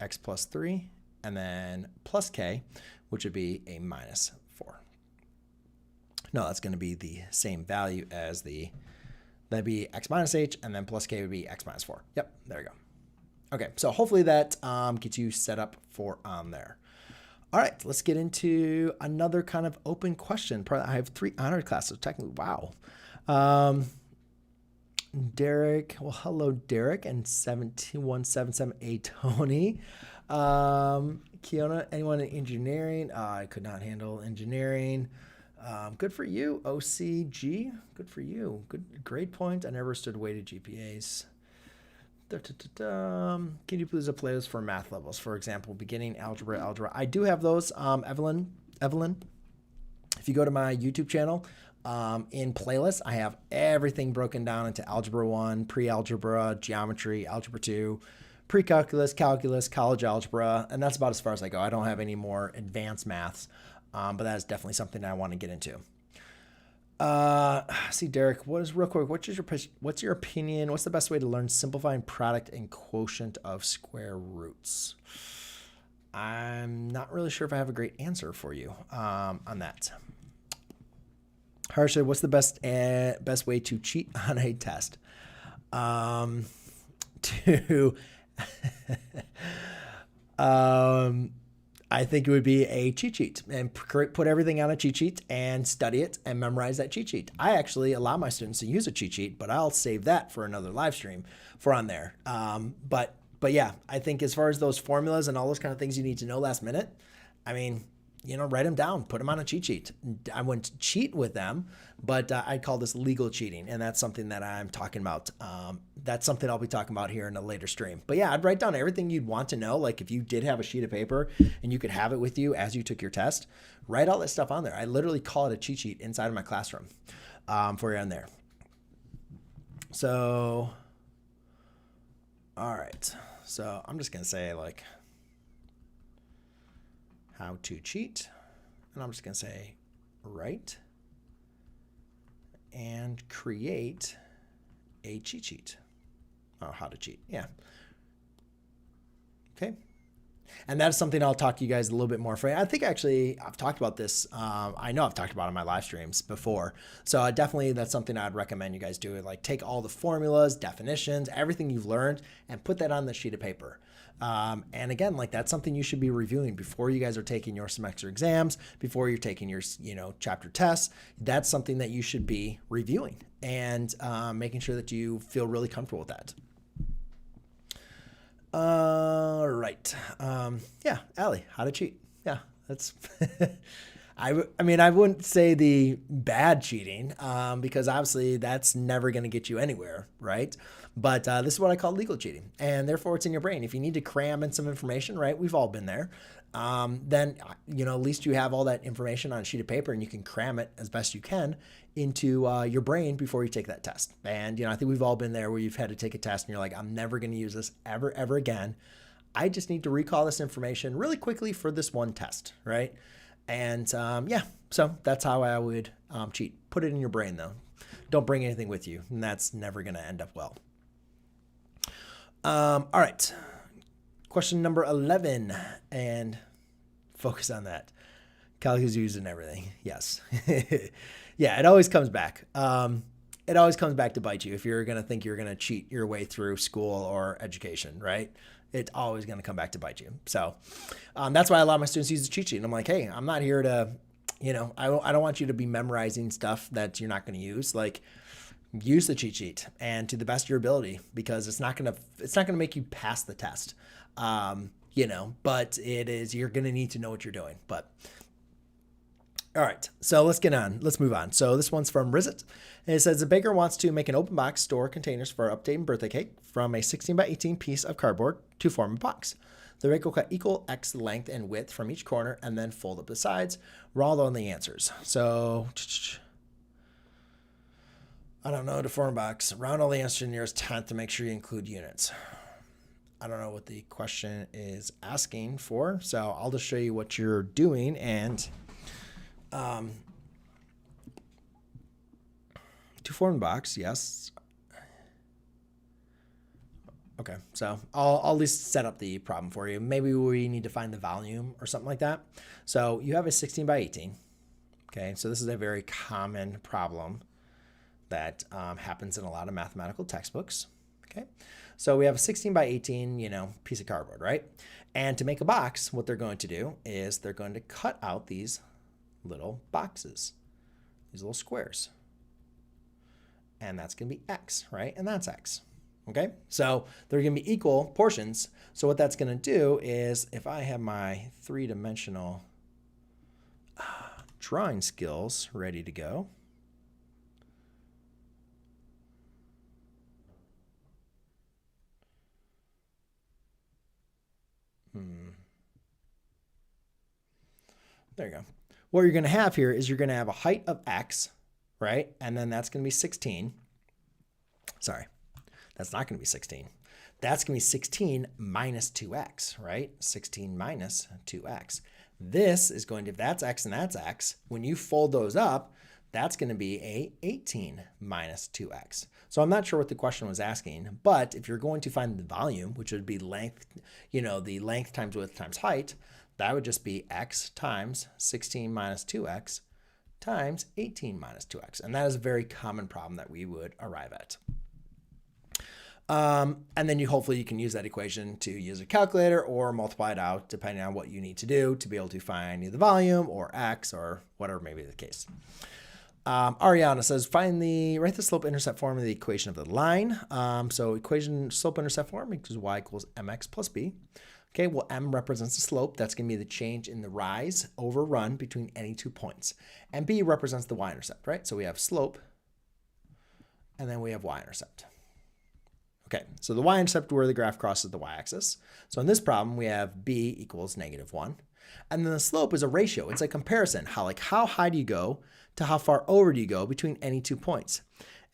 X plus 3, and then plus K, which would be a minus 4. No, that's going to be the same value as that'd be X minus H, and then plus K would be X minus 4. Yep, there you go. Okay, so hopefully that gets you set up for on there. All right, let's get into another kind of open question. I have 3 honored classes, technically. Wow. Derek, well, hello, Derek, and 72177A Tony. Kiona, anyone in engineering? I could not handle engineering. Good for you, OCG. Good for you. Good grade point. I never stood weighted GPAs. Can you please have playlists for math levels? For example, beginning algebra. I do have those, Evelyn. If you go to my YouTube channel, in playlists, I have everything broken down into algebra 1, pre-algebra, geometry, algebra 2, pre-calculus, calculus, college algebra, and that's about as far as I go. I don't have any more advanced maths, but that is definitely something that I want to get into. See, Derek, real quick, what's your opinion? What's the best way to learn simplifying product and quotient of square roots? I'm not really sure if I have a great answer for you on that. Harsha, what's the best way to cheat on a test? I think it would be a cheat sheet and put everything on a cheat sheet and study it and memorize that cheat sheet. I actually allow my students to use a cheat sheet, but I'll save that for another live stream for on there. But yeah, I think as far as those formulas and all those kind of things you need to know last minute, I mean, write them down, put them on a cheat sheet. I wouldn't cheat with them, but I call this legal cheating, and that's something that I'm talking about. That's something I'll be talking about here in a later stream. But yeah, I'd write down everything you'd want to know. Like if you did have a sheet of paper and you could have it with you as you took your test, write all that stuff on there. I literally call it a cheat sheet inside of my classroom for you on there. So, all right. So I'm just going to say like, how to cheat, and I'm just going to say write and create a cheat sheet. Oh, how to cheat. Yeah. Okay. And that's something I'll talk to you guys a little bit more for. I think actually I've talked about this. I know I've talked about it in my live streams before. So definitely that's something I'd recommend you guys do. Like take all the formulas, definitions, everything you've learned and put that on the sheet of paper. And again, like that's something you should be reviewing before you guys are taking your semester exams, before you're taking your, chapter tests. That's something that you should be reviewing and making sure that you feel really comfortable with that. Right. Yeah, Allie, how to cheat. Yeah, that's, I wouldn't say the bad cheating, because obviously that's never going to get you anywhere, right? But this is what I call legal cheating, and therefore it's in your brain. If you need to cram in some information, right? We've all been there. Then, at least you have all that information on a sheet of paper and you can cram it as best you can into your brain before you take that test. And, I think we've all been there where you've had to take a test and you're like, I'm never going to use this ever again. I just need to recall this information really quickly for this one test, right? And yeah, so that's how I would cheat. Put it in your brain though. Don't bring anything with you, and that's never going to end up well. All right. Question number 11, and focus on that. Calculus used in everything. Yes. Yeah, it always comes back. It always comes back to bite you if you're going to think you're going to cheat your way through school or education, right? It's always going to come back to bite you. So that's why a lot of my students use the cheat sheet. And I'm like, hey, I'm not here to, I don't want you to be memorizing stuff that you're not going to use. Like, use the cheat sheet and to the best of your ability, because it's not going to make you pass the test. But you're going to need to know what you're doing. But all right, so let's move on. So this one's from Rizit. And it says, a baker wants to make an open box, store containers for updating birthday cake from a 16 by 18 piece of cardboard to form a box. The rake will cut equal X length and width from each corner and then fold up the sides. Roll on the answers. So I don't know, to form a box. Round all the answers to the nearest tenth to make sure you include units. I don't know what the question is asking for, so I'll just show you what you're doing. And to form a box, yes. Okay, so I'll at least set up the problem for you. Maybe we need to find the volume or something like that. So you have a 16 by 18. Okay, so this is a very common problem that happens in a lot of mathematical textbooks. Okay, so we have a 16 by 18, piece of cardboard, right? And to make a box, what they're going to do is they're going to cut out these little boxes, these little squares. And that's going to be X, right? And that's X. Okay, so they're going to be equal portions. So what that's going to do is, if I have my three-dimensional drawing skills ready to go, there you go. What you're going to have here is you're going to have a height of X, right? And then that's going to be 16. Sorry, that's not going to be 16. That's going to be 16 minus 2x, right? 16 minus 2x. This is going to, if that's x and that's x, when you fold those up, that's going to be a 18 minus 2x. So I'm not sure what the question was asking, but if you're going to find the volume, which would be length, the length times width times height, that would just be x times 16 minus 2x times 18 minus 2x. And that is a very common problem that we would arrive at. And then hopefully you can use that equation to use a calculator or multiply it out depending on what you need to do to be able to find either the volume or x or whatever may be the case. Ariana says, write the slope-intercept form of the equation of the line. So equation slope-intercept form equals y equals mx plus b. Okay, well, m represents the slope. That's going to be the change in the rise over run between any 2 points. And b represents the y-intercept, right? So we have slope, and then we have y-intercept. Okay, so the y-intercept where the graph crosses the y-axis. So in this problem, we have b equals -1. And then the slope is a ratio. It's a comparison. How high do you go to how far over do you go between any 2 points?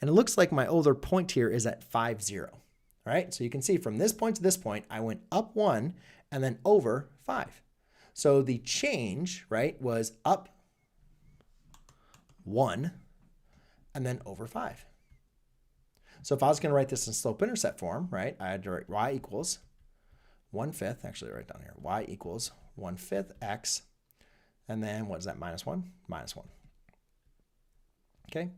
And it looks like my older point here is at 5, 0. All right, so you can see from this point to this point, I went up 1 and then over 5. So the change, right, was up 1 and then over 5. So if I was going to write this in slope-intercept form, right, I had to write y equals 1/5, actually right down here, y equals 1/5 x, and then what is that, minus 1? Minus 1. Okay.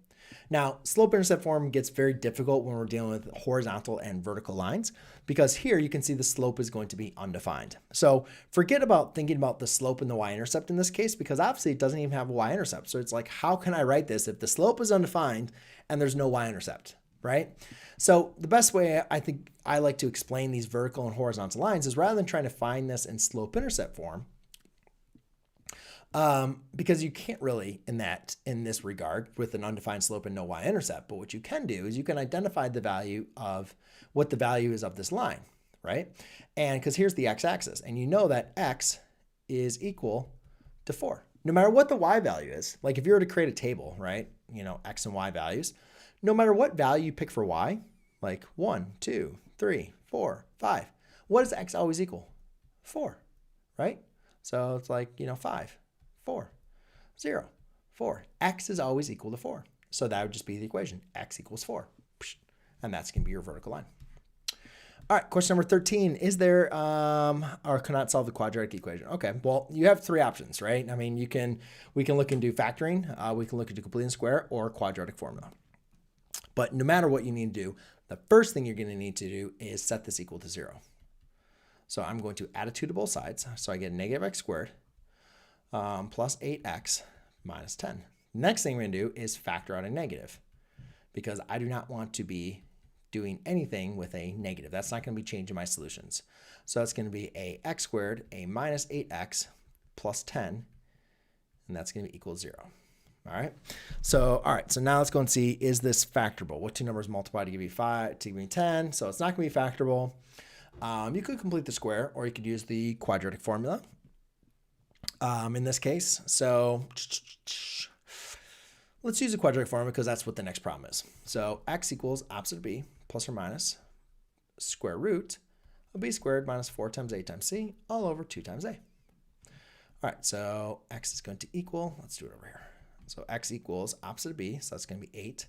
Now, slope-intercept form gets very difficult when we're dealing with horizontal and vertical lines, because here you can see the slope is going to be undefined. So forget about thinking about the slope and the y-intercept in this case, because obviously it doesn't even have a y-intercept. So it's like, how can I write this if the slope is undefined and there's no y-intercept, right? So the best way I think I like to explain these vertical and horizontal lines is, rather than trying to find this in slope-intercept form, because you can't really in this regard with an undefined slope and no y-intercept, but what you can do is you can identify the value of what the value is of this line, right? And because here's the x-axis, and you know that x is equal to 4. No matter what the y value is, like if you were to create a table, right? You know, x and y values, no matter what value you pick for y, like 1, 2, 3, 4, 5, what does x always equal? 4, right? So it's like, you know, 5. 4, 0, 4. X is always equal to 4. So that would just be the equation. X equals 4. And that's going to be your vertical line. All right, question number 13. Is there, or cannot solve the quadratic equation? Okay, well, you have 3 options, right? I mean, we can look into factoring, we can look into completing square, or quadratic formula. But no matter what you need to do, the first thing you're going to need to do is set this equal to 0. So I'm going to add a 2 to both sides. So I get negative x squared plus 8x minus 10. Next thing we're going to do is factor out a negative, because I do not want to be doing anything with a negative. That's not going to be changing my solutions. So that's going to be a x squared, a minus 8x plus 10, and that's going to be equal to 0. All right. So now let's go and see, is this factorable? What 2 numbers multiply to give you 5, to give me 10? So it's not going to be factorable. You could complete the square, or you could use the quadratic formula. In this case, so let's use a quadratic formula because that's what the next problem is. So x equals opposite of b plus or minus square root of b squared minus 4 times a times c all over 2 times a. All right, so x is going to equal, let's do it over here. So x equals opposite of b, so that's going to be 8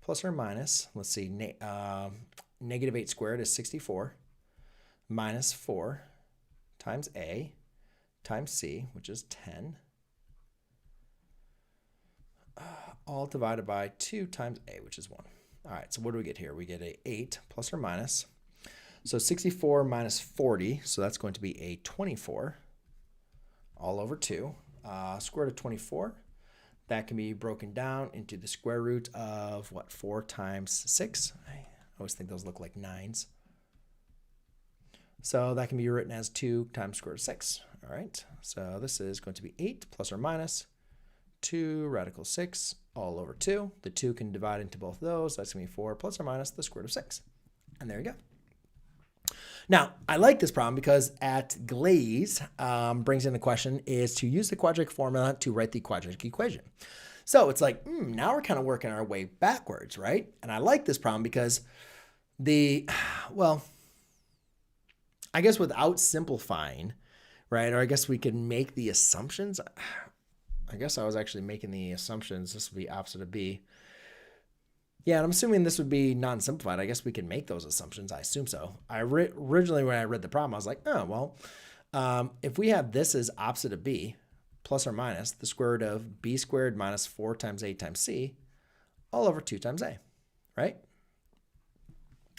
plus or minus, let's see, negative 8 squared is 64 minus 4 times a times c, which is 10, all divided by 2 times a, which is 1. All right, so what do we get here? We get a 8 plus or minus. So 64 minus 40, so that's going to be a 24 all over 2. Square root of 24, that can be broken down into the square root of, what, 4 times 6? I always think those look like 9s. So that can be written as 2 times square root of 6. All right, so this is going to be 8 plus or minus 2 radical 6 all over 2. The 2 can divide into both of those. That's going to be 4 plus or minus the square root of 6. And there you go. Now, I like this problem because at Glaze brings in the question is to use the quadratic formula to write the quadratic equation. So it's like, now we're kind of working our way backwards, right? And I like this problem because I guess without simplifying, right? Or I guess we could make the assumptions. I guess I was actually making the assumptions. This would be opposite of b. Yeah, and I'm assuming this would be non-simplified. I guess we can make those assumptions. I assume so. Originally, when I read the problem, I was like, oh, well, if we have this as opposite of b, plus or minus the square root of b squared minus 4 times a times c, all over 2 times a, right?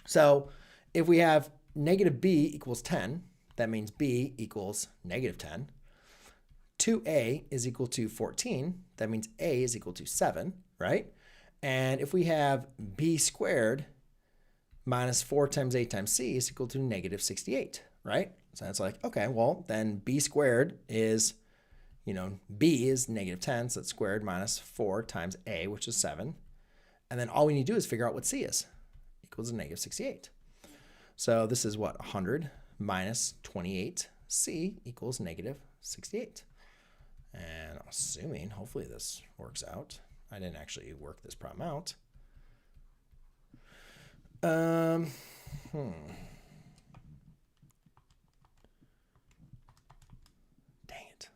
So if we have negative b equals 10, that means b equals negative 10. 2a is equal to 14. That means a is equal to 7, right? And if we have b squared minus 4 times a times c is equal to negative 68, right? So that's like, okay, well, then b squared is, b is negative 10, so it's squared minus 4 times a, which is 7. And then all we need to do is figure out what c is, equals to negative 68. So this is what, 100 minus 28c equals negative 68. And I'm assuming, hopefully this works out. I didn't actually work this problem out. Dang it.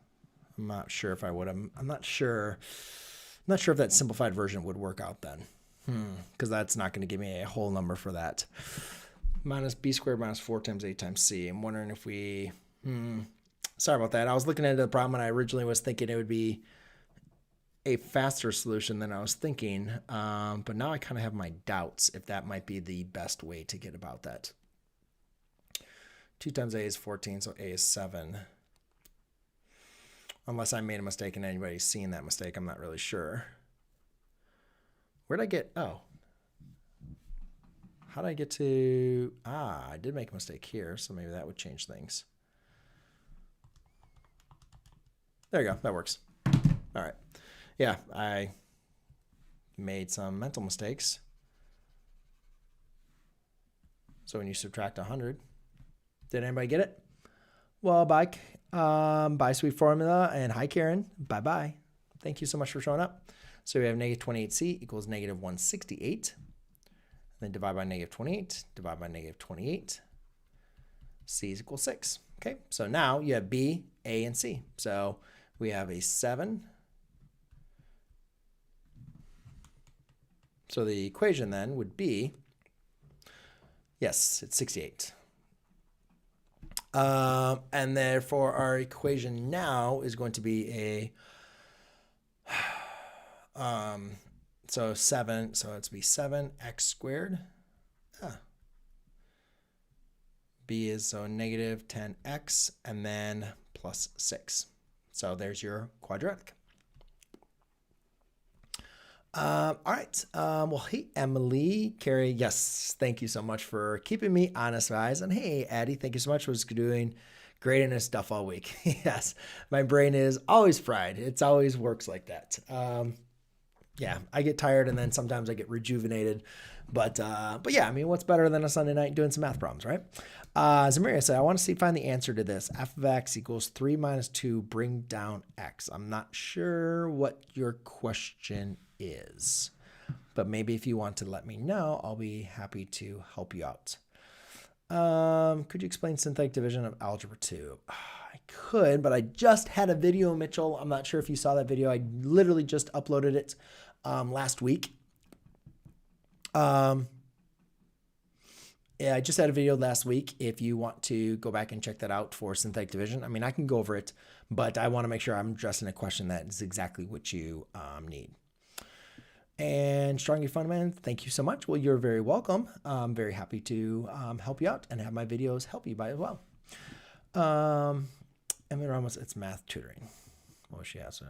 I'm not sure if I would. I'm not sure. I'm not sure if that simplified version would work out then. Because that's not going to give me a whole number for that. minus b squared minus 4 times a times c. I'm wondering if we, sorry about that. I was looking at the problem and I originally was thinking it would be a faster solution than I was thinking. But now I kind of have my doubts if that might be the best way to get about that. 2 times a is 14, so a is 7. Unless I made a mistake and anybody's seen that mistake, I'm not really sure. Where'd I get, oh. How did I get to, I did make a mistake here, so maybe that would change things. There you go, that works. All right. Yeah, I made some mental mistakes. So when you subtract 100, did anybody get it? Well, bye, Sweet Formula, and hi, Karen. Bye-bye. Thank you so much for showing up. So we have negative 28c equals negative 168. Then divide by negative 28, divide by negative 28. C is equal 6. Okay, so now you have B, A, and C. So we have a 7. So the equation then would be, yes, it's 68. And therefore our equation now is going to be a, so 7, so it's be 7x squared. B is so negative 10x and then plus 6. So there's your quadratic. All right. Well, hey, Emily, Carrie, yes, thank you so much for keeping me honest, guys. And hey, Addie, thank you so much for doing great in this stuff all week. Yes, my brain is always fried. It's always works like that. Yeah, I get tired and then sometimes I get rejuvenated. But yeah, I mean, what's better than a Sunday night doing some math problems, right? Zamaria said, I want to find the answer to this. F of x equals 3 minus 2, bring down x. I'm not sure what your question is, but maybe if you want to let me know, I'll be happy to help you out. Could you explain synthetic division of algebra 2? I could, but I just had a video, Mitchell. I'm not sure if you saw that video. I literally just uploaded it last week. Yeah, I just had a video last week. If you want to go back and check that out for synthetic division, I mean, I can go over it, but I want to make sure I'm addressing a question that is exactly what you need. And Strongy Fundament, thank you so much. Well, you're very welcome. I'm very happy to help you out and have my videos help you by as well. Emily Ramos, it's math tutoring. Oh, she has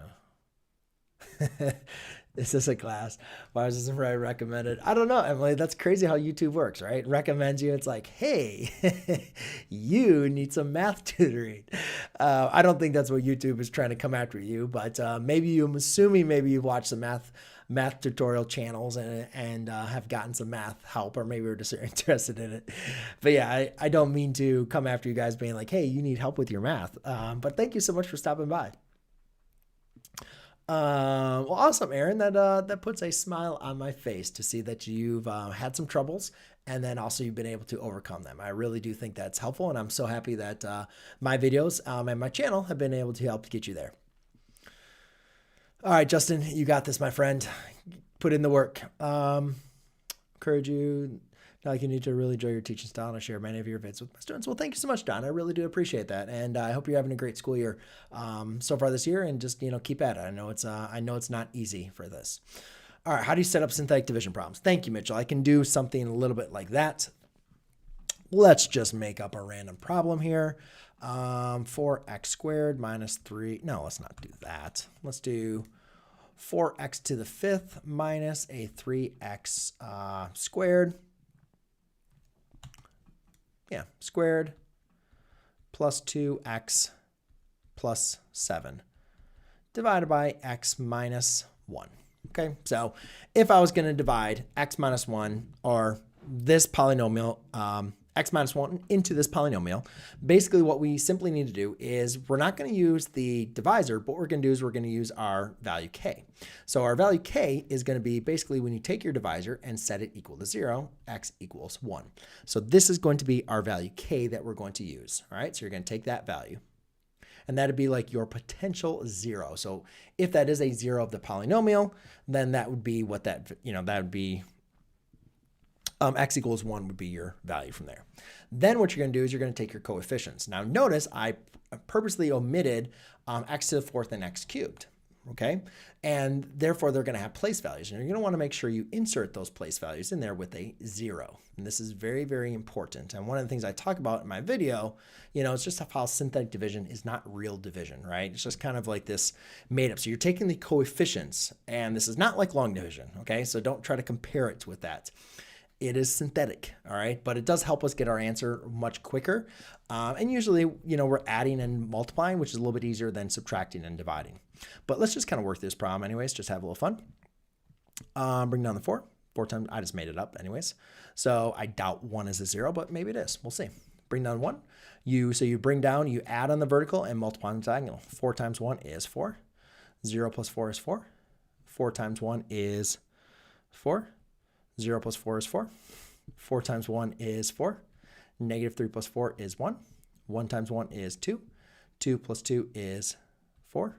Is this a class? Why is this recommended? I don't know, Emily. That's crazy how YouTube works, right? Recommends you. It's like, hey, you need some math tutoring. I don't think that's what YouTube is trying to come after you, but maybe I'm assuming maybe you've watched some math tutorial channels and have gotten some math help, or maybe you're just interested in it. But yeah, I don't mean to come after you guys being like, hey, you need help with your math. But thank you so much for stopping by. Well, awesome, Aaron. That puts a smile on my face to see that you've had some troubles and then also you've been able to overcome them. I really do think that's helpful, and I'm so happy that my videos and my channel have been able to help to get you there. All right, Justin, you got this, my friend. Put in the work. Encourage you. Not like you need to really enjoy your teaching style, and I share many of your vids with my students. Well, thank you so much, Don. I really do appreciate that, and I hope you're having a great school year so far this year, and just keep at it. I know it's not easy for this. All right, how do you set up synthetic division problems? Thank you, Mitchell. I can do something a little bit like that. Let's just make up a random problem here. 4x squared minus 3. No, let's not do that. Let's do 4x to the 5th minus a 3x squared. Yeah, squared plus 2x plus 7 divided by x minus 1. Okay, so if I was going to divide x minus 1 or this polynomial, x minus 1 into this polynomial, basically what we simply need to do is we're not going to use the divisor, but what we're going to do is we're going to use our value k. So our value k is going to be basically when you take your divisor and set it equal to 0, x equals 1. So this is going to be our value k that we're going to use. All right, so you're going to take that value, and that'd be like your potential 0. So if that is a 0 of the polynomial, then that would be what that would be X equals 1 would be your value from there. Then what you're going to do is you're going to take your coefficients. Now notice I purposely omitted x to the fourth and x cubed. Okay, and therefore they're going to have place values, and you're going to want to make sure you insert those place values in there with a 0. And this is very, very important. And one of the things I talk about in my video, it's just how synthetic division is not real division, right? It's just kind of like this made up. So you're taking the coefficients, and this is not like long division. Okay, so don't try to compare it with that. It is synthetic, all right? But it does help us get our answer much quicker. And usually, we're adding and multiplying, which is a little bit easier than subtracting and dividing. But let's just kind of work through this problem anyways, just have a little fun. Bring down the 4. 4 times, I just made it up anyways. So I doubt 1 is a 0, but maybe it is. We'll see. Bring down 1. So you bring down, you add on the vertical and multiply on the diagonal. 4 times 1 is 4. 0 plus 4 is 4. 4 times 1 is 4. 0 plus 4 is 4. 4 times 1 is 4. Negative 3 plus 4 is 1. 1 times 1 is 2. 2 plus 2 is 4.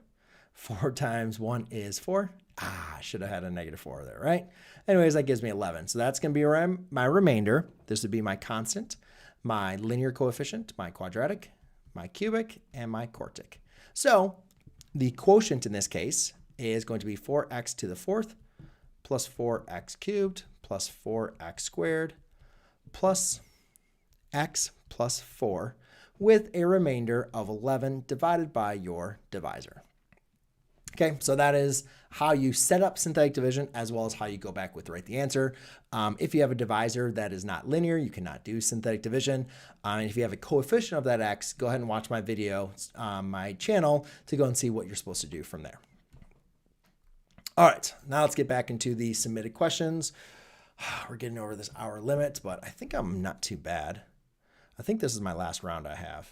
4 times 1 is 4. I should have had a negative 4 there, right? Anyways, that gives me 11. So that's going to be my remainder. This would be my constant, my linear coefficient, my quadratic, my cubic, and my quartic. So the quotient in this case is going to be 4x to the fourth plus 4x cubed plus 4x squared plus x plus 4 with a remainder of 11 divided by your divisor. Okay, so that is how you set up synthetic division as well as how you go back with write the answer. If you have a divisor that is not linear, you cannot do synthetic division. And if you have a coefficient of that x, go ahead and watch my video on my channel to go and see what you're supposed to do from there. All right, now let's get back into the submitted questions. We're getting over this hour limit, but I think I'm not too bad. I think this is my last round I have.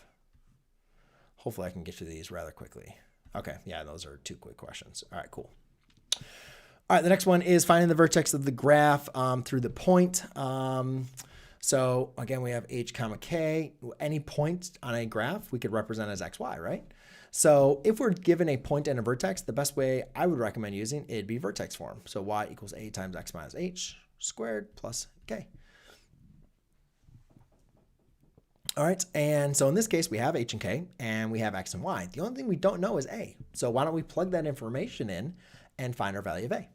Hopefully I can get to these rather quickly. Okay, yeah, those are 2 quick questions. All right, cool. All right, the next one is finding the vertex of the graph through the point. So again, we have h comma k. Any point on a graph we could represent as x, y, right? So if we're given a point and a vertex, the best way I would recommend using it'd be vertex form. So y equals a times x minus h squared plus k. All right, and so in this case, we have h and k, and we have x and y. The only thing we don't know is a. So why don't we plug that information in and find our value of a?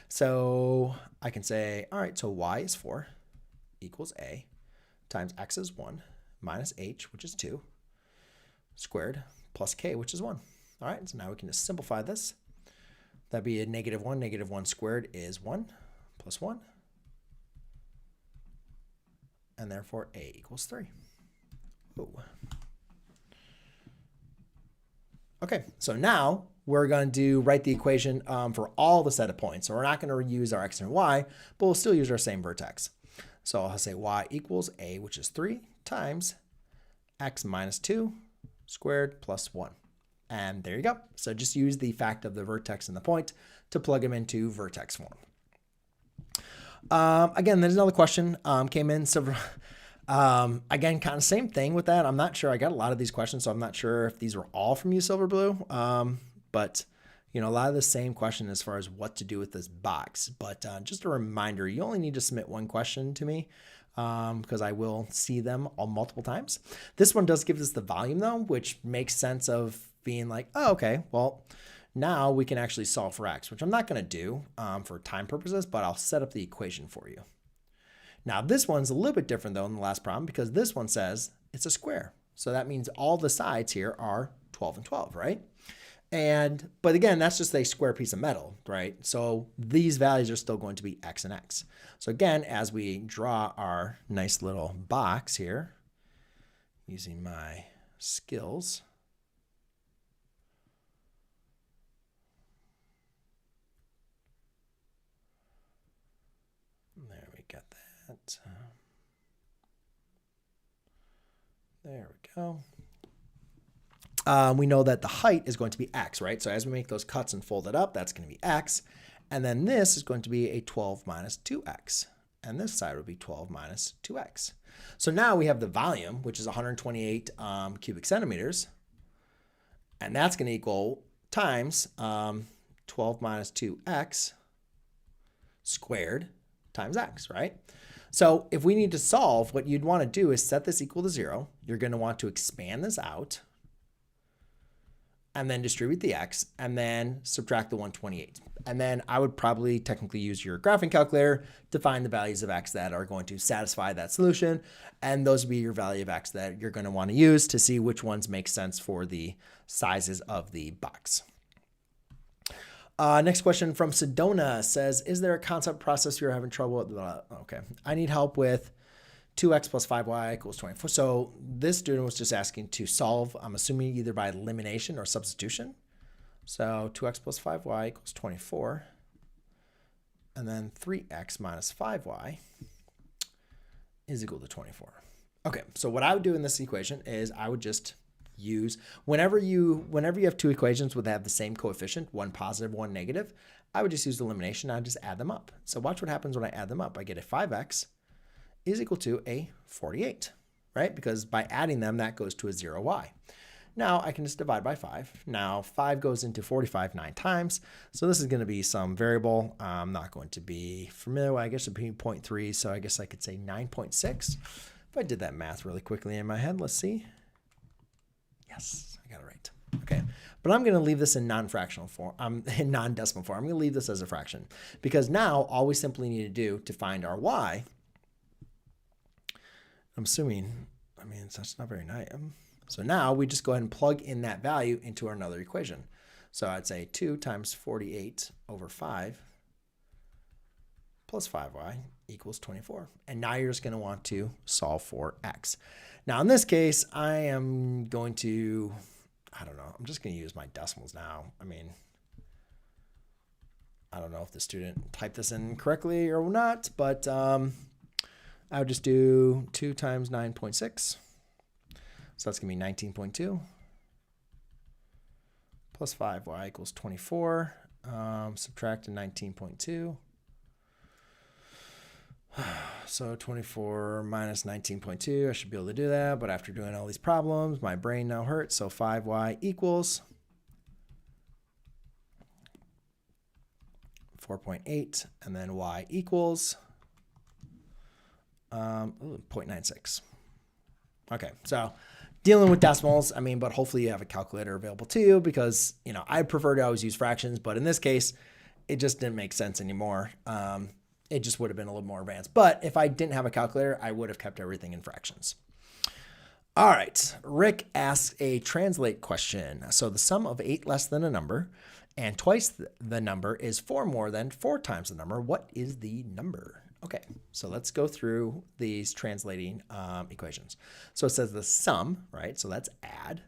So I can say, all right, so y is 4 equals a times x is 1 minus h, which is 2, squared plus k, which is 1. All right, so now we can just simplify this. That'd be a negative 1. Negative 1 squared is 1 plus 1. And therefore, a equals 3. Ooh. Okay, so now we're going to write the equation for all the set of points. So we're not going to use our x and y, but we'll still use our same vertex. So I'll say y equals a, which is 3, times x minus 2 squared plus 1. And there you go. So just use the fact of the vertex and the point to plug them into vertex form. Again, there's another question came in. So again, kind of same thing with that. I'm not sure. I got a lot of these questions, so I'm not sure if these were all from you, Silverblue. But a lot of the same question as far as what to do with this box. But just a reminder, you only need to submit one question to me because I will see them all multiple times. This one does give us the volume though, which makes sense of being like, oh, okay, well, now we can actually solve for x, which I'm not going to do for time purposes, but I'll set up the equation for you. Now this one's a little bit different though than the last problem because this one says it's a square. So that means all the sides here are 12 and 12, right? But again, that's just a square piece of metal, right? So these values are still going to be x and x. So again, as we draw our nice little box here, using my skills, there we got that. There we go. We know that the height is going to be x, right? So as we make those cuts and fold it up, that's going to be x. And then this is going to be a 12 minus 2x. And this side would be 12 minus 2x. So now we have the volume, which is 128 cubic centimeters. And that's going to equal times 12 minus 2x squared times x, right? So if we need to solve, what you'd want to do is set this equal to 0. You're going to want to expand this out and then distribute the x and then subtract the 128. And then I would probably technically use your graphing calculator to find the values of x that are going to satisfy that solution. And those would be your value of x that you're going to want to use to see which ones make sense for the sizes of the box. Next question from Sedona says, is there a concept process you're having trouble with? Okay, I need help with 2x plus 5y equals 24. So this student was just asking to solve, I'm assuming either by elimination or substitution. So 2x plus 5y equals 24. And then 3x minus 5y is equal to 24. Okay, so what I would do in this equation is I would just use, whenever you have two equations that have the same coefficient, one positive, one negative, I would just use elimination. I'd just add them up. So watch what happens when I add them up. I get a 5x is equal to a 48, right? Because by adding them, that goes to a 0y. Now I can just divide by 5. Now 5 goes into 45 9 times. So this is going to be some variable. I'm not going to be familiar with, I guess it'd be 0.3. So I guess I could say 9.6. If I did that math really quickly in my head, let's see. Yes, I got it right. Okay, but I'm going to leave this in non-fractional form, in non-decimal form. I'm going to leave this as a fraction because now all we simply need to do to find our y, I'm assuming, I mean, that's not very nice. So now we just go ahead and plug in that value into our another equation. So I'd say 2 times 48 over 5 plus 5y equals 24. And now you're just going to want to solve for x. Now in this case, I am going to, I don't know, I'm just going to use my decimals now. I mean, I don't know if the student typed this in correctly or not, but I would just do 2 times 9.6. So that's going to be 19.2 plus 5y equals 24. Subtract 19.2. So 24 minus 19.2, I should be able to do that. But after doing all these problems, my brain now hurts. So 5y equals 4.8. And then y equals 0.96. Okay, so dealing with decimals, I mean, but hopefully you have a calculator available to you because, you know, I prefer to always use fractions. But in this case, it just didn't make sense anymore. It just would have been a little more advanced. But if I didn't have a calculator, I would have kept everything in fractions. All right, Rick asks a translate question. So the sum of 8 less than a number and twice the number is 4 more than 4 times the number. What is the number? Okay, so let's go through these translating equations. So it says the sum, right? So that's add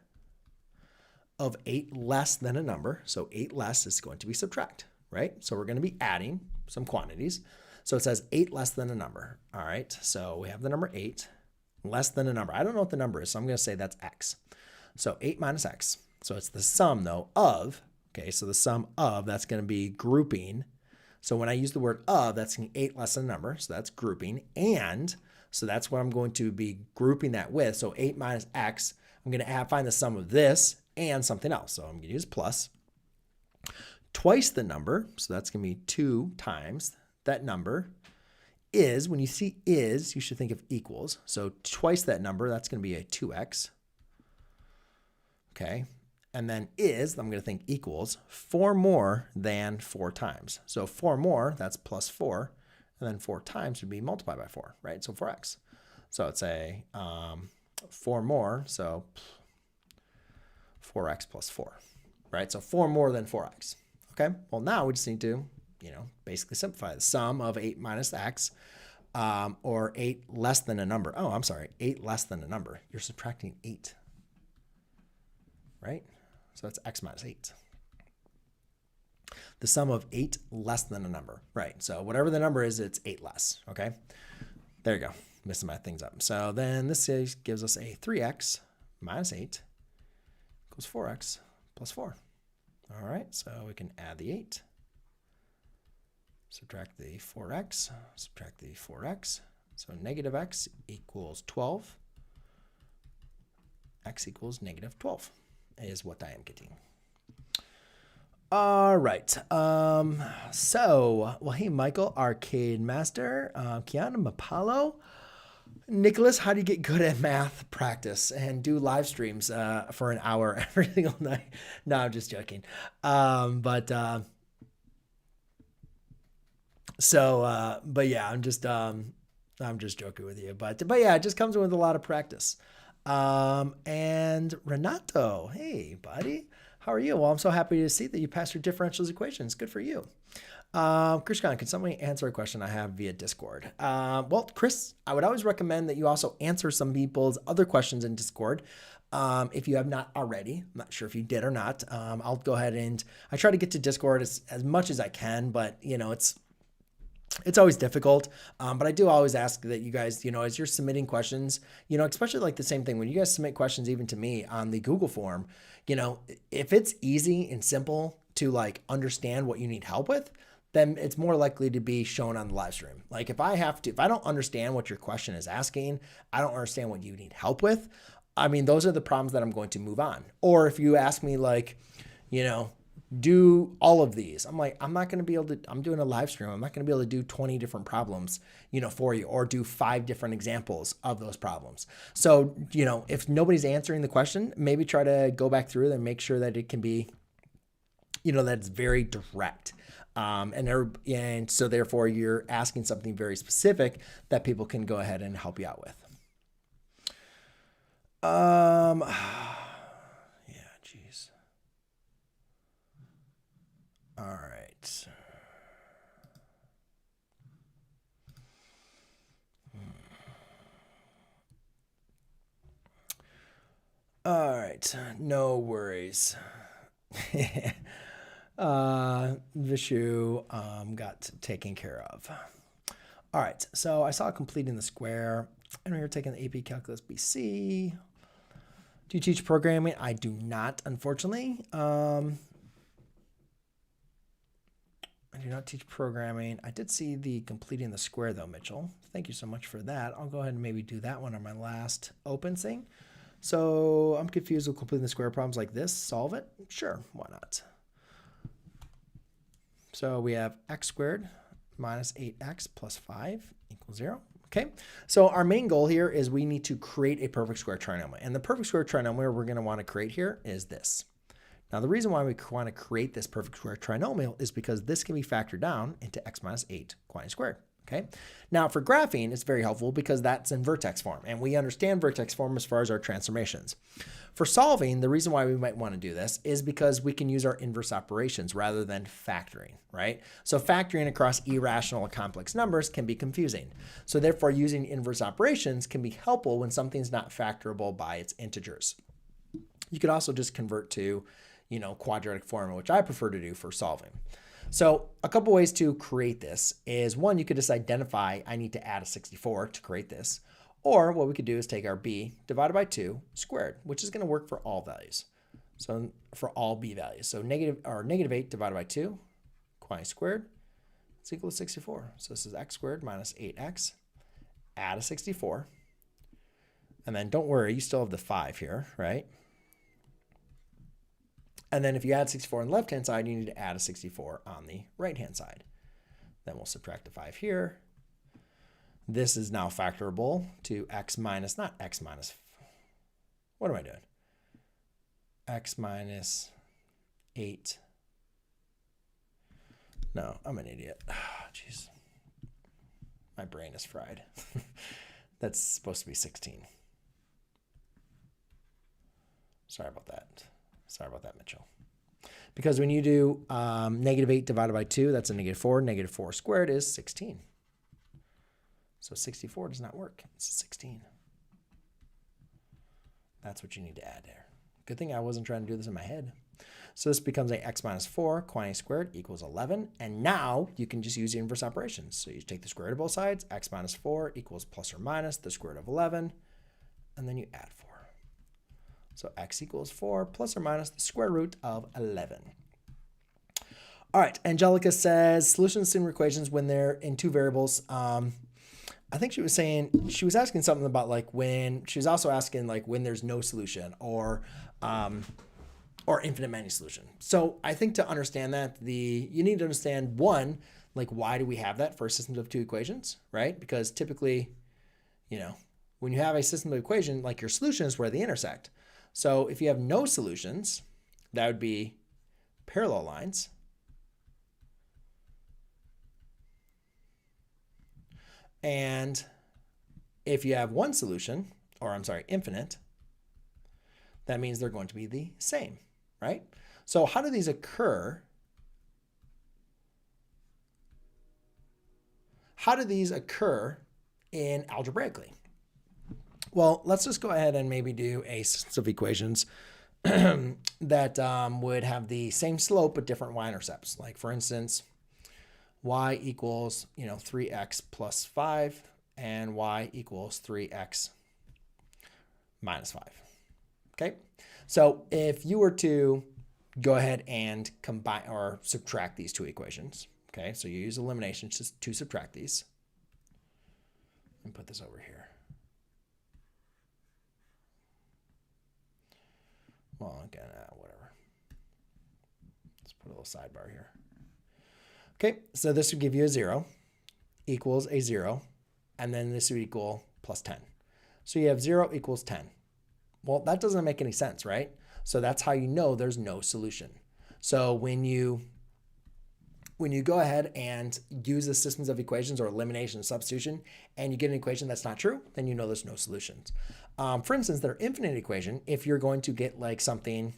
of 8 less than a number. So 8 less is going to be subtract, right? So we're going to be adding some quantities. So it says 8 less than a number. All right, so we have the number 8 less than a number. I don't know what the number is, so I'm going to say that's x. So 8 minus x. So it's the sum, though, of, okay, so the sum of, that's going to be grouping. So when I use the word of, that's 8 less than a number, so that's grouping. And, so that's what I'm going to be grouping that with. So 8 minus x, I'm going to find the sum of this and something else. So I'm going to use plus. Twice the number, so that's going to be 2 times that number is, when you see is, you should think of equals. So twice that number, that's going to be a 2x. Okay. And then is, I'm going to think equals 4 more than 4 times. So 4 more, that's plus 4. And then 4 times would be multiplied by 4, right? So 4x. So it's a 4 more, so 4x plus 4, right? So 4 more than 4x. Okay. Well, now we just need to, you know, basically simplify the sum of 8 minus x, or 8 less than a number. Oh, I'm sorry, 8 less than a number. You're subtracting 8, right? So that's x minus 8. The sum of 8 less than a number, right? So whatever the number is, it's 8 less, okay? There you go, missing my things up. So then this gives us a 3x minus 8 equals 4x plus 4. All right, so we can add the 8. Subtract the 4x, subtract the 4x. So negative x equals 12. X equals negative 12 is what I am getting. All right. Well, hey, Michael, Arcade Master, Kiana Mapalo, Nicholas, how do you get good at math practice and do live streams for an hour every single night? No, I'm just joking. But yeah, I'm just joking with you. But yeah, it just comes with a lot of practice. And Renato, hey, buddy. How are you? Well, I'm so happy to see that you passed your differentials equations. Good for you. Krishkan, can somebody answer a question I have via Discord? Well, Chris, I would always recommend that you also answer some people's other questions in Discord. If you have not already. I'm not sure if you did or not. I'll go ahead and I try to get to Discord as much as I can, but you know, it's always difficult. But I do always ask that you guys, you know, as you're submitting questions, you know, especially like the same thing when you guys submit questions even to me on the Google form, you know, if it's easy and simple to like understand what you need help with, then it's more likely to be shown on the live stream. Like if I don't understand what your question is asking, I don't understand what you need help with. I mean, those are the problems that I'm going to move on. Or if you ask me like, you know, do all of these. I'm like, I'm not going to be able to, I'm doing a live stream. I'm not going to be able to do 20 different problems, you know, for you, or do 5 different examples of those problems. So, you know, if nobody's answering the question, maybe try to go back through and make sure that it can be, you know, that it's very direct. And so therefore you're asking something very specific that people can go ahead and help you out with. All right. All right. No worries. Vishu got taken care of. All right. So I saw completing the square, and we were taking the AP Calculus BC. Do you teach programming? I do not, unfortunately. I do not teach programming. I did see the completing the square though, Mitchell. Thank you so much for that. I'll go ahead and maybe do that one on my last open thing. So I'm confused with completing the square problems like this. Solve it? Sure, why not? So we have x squared minus 8x plus 5 equals 0. Okay, so our main goal here is we need to create a perfect square trinomial. And the perfect square trinomial we're going to want to create here is this. Now, the reason why we want to create this perfect square trinomial is because this can be factored down into x minus 8 quantity squared. Okay. Now, for graphing, it's very helpful because that's in vertex form, and we understand vertex form as far as our transformations. For solving, the reason why we might want to do this is because we can use our inverse operations rather than factoring, right? So factoring across irrational or complex numbers can be confusing. So therefore, using inverse operations can be helpful when something's not factorable by its integers. You could also just convert to, you know, quadratic form, which I prefer to do for solving. So a couple ways to create this is, one, you could just identify I need to add a 64 to create this. Or what we could do is take our b divided by 2 squared, which is going to work for all values. So for all b values. So negative 8 divided by 2 quantity squared is equal to 64. So this is x squared minus 8x. Add a 64. And then don't worry, you still have the 5 here, right? And then if you add 64 on the left-hand side, you need to add a 64 on the right-hand side. Then we'll subtract the 5 here. This is now factorable to x minus, not x minus, what am I doing? X minus 8. No, I'm an idiot. Jeez. My brain is fried. That's supposed to be 16. Sorry about that. Sorry about that, Mitchell. Because when you do negative 8 divided by 2, that's a negative 4. Negative 4 squared is 16. So 64 does not work. It's 16. That's what you need to add there. Good thing I wasn't trying to do this in my head. So this becomes a x minus 4 quantity squared equals 11. And now you can just use the inverse operations. So you take the square root of both sides. X minus 4 equals plus or minus the square root of 11. And then you add 4. So x equals 4 plus or minus the square root of 11. All right, Angelica says solutions to single equations when they're in 2 variables. I think she was asking something about like when, she was also asking like when there's no solution, or or infinite many solution. So I think to understand that, you need to understand one, like why do we have that for systems of two equations, right? Because typically, you know, when you have a system of equation, like your solution is where they intersect. So if you have no solutions, that would be parallel lines. And if you have one solution, or I'm sorry, infinite, that means they're going to be the same, right? So how do these occur? How do these occur in algebraically? Well, let's just go ahead and maybe do a system of equations that would have the same slope but different y-intercepts. Like for instance, y equals 3x plus 5 and y equals 3x minus 5. Okay, so if you were to go ahead and combine or subtract these two equations, okay, so you use elimination just to subtract these. And put this over here. Well, again, whatever. Let's put a little sidebar here. Okay, so this would give you a 0 equals a 0, and then this would equal plus 10. So you have 0 equals 10. Well, that doesn't make any sense, right? So that's how you know there's no solution. So when you go ahead and use the systems of equations or elimination and substitution, and you get an equation that's not true, then you know there's no solutions. For instance, their infinite equation, if you're going to get like something,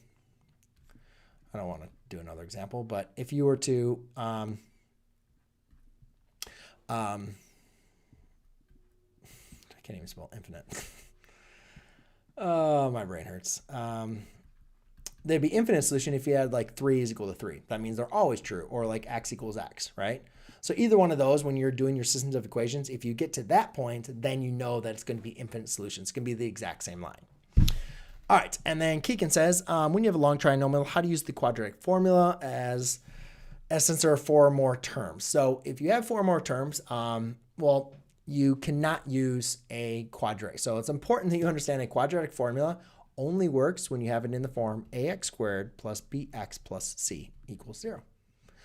I don't want to do another example, but if you were to, I can't even spell infinite. Oh, my brain hurts. There'd be infinite solution if you had like 3 is equal to 3. That means they're always true, or like x equals x, right? So either one of those, when you're doing your systems of equations, if you get to that point, then you know that it's going to be infinite solutions. It's going to be the exact same line. All right, and then Keegan says, when you have a long trinomial, how to use the quadratic formula as since there are 4 more terms. So if you have 4 more terms, well, you cannot use a quadratic. So it's important that you understand a quadratic formula only works when you have it in the form ax squared plus bx plus c equals 0.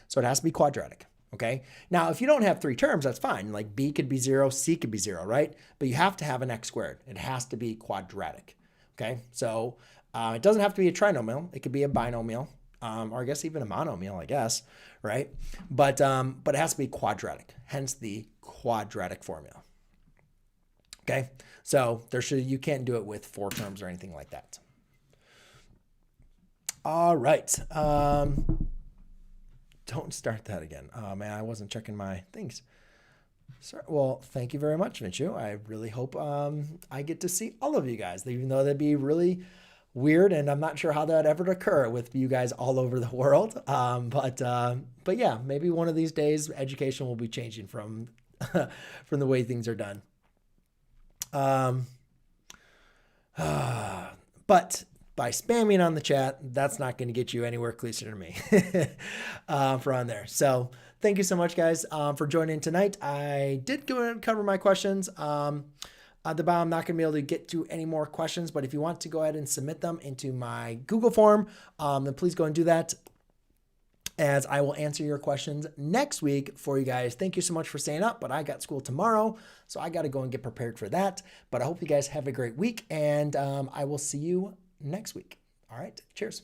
So it has to be quadratic, okay? Now, if you don't have 3 terms, that's fine. Like b could be 0, c could be 0, right? But you have to have an x squared. It has to be quadratic, okay? So it doesn't have to be a trinomial. It could be a binomial, or I guess even a monomial, I guess, right? But it has to be quadratic, hence the quadratic formula. Okay, so you can't do it with 4 terms or anything like that. All right. Don't start that again. Oh man, I wasn't checking my things. Sorry. Well, thank you very much, Vinchu. I really hope I get to see all of you guys, even though that'd be really weird, and I'm not sure how that ever occur with you guys all over the world. But yeah, maybe one of these days education will be changing from from the way things are done. But by spamming on the chat, that's not going to get you anywhere closer to me for on there. So thank you so much, guys, for joining tonight. I did go and cover my questions. At the bottom, I'm not going to be able to get to any more questions, but if you want to go ahead and submit them into my Google form, then please go and do that, as I will answer your questions next week for you guys. Thank you so much for staying up, but I got school tomorrow, so I got to go and get prepared for that. But I hope you guys have a great week, and I will see you next week. All right, cheers.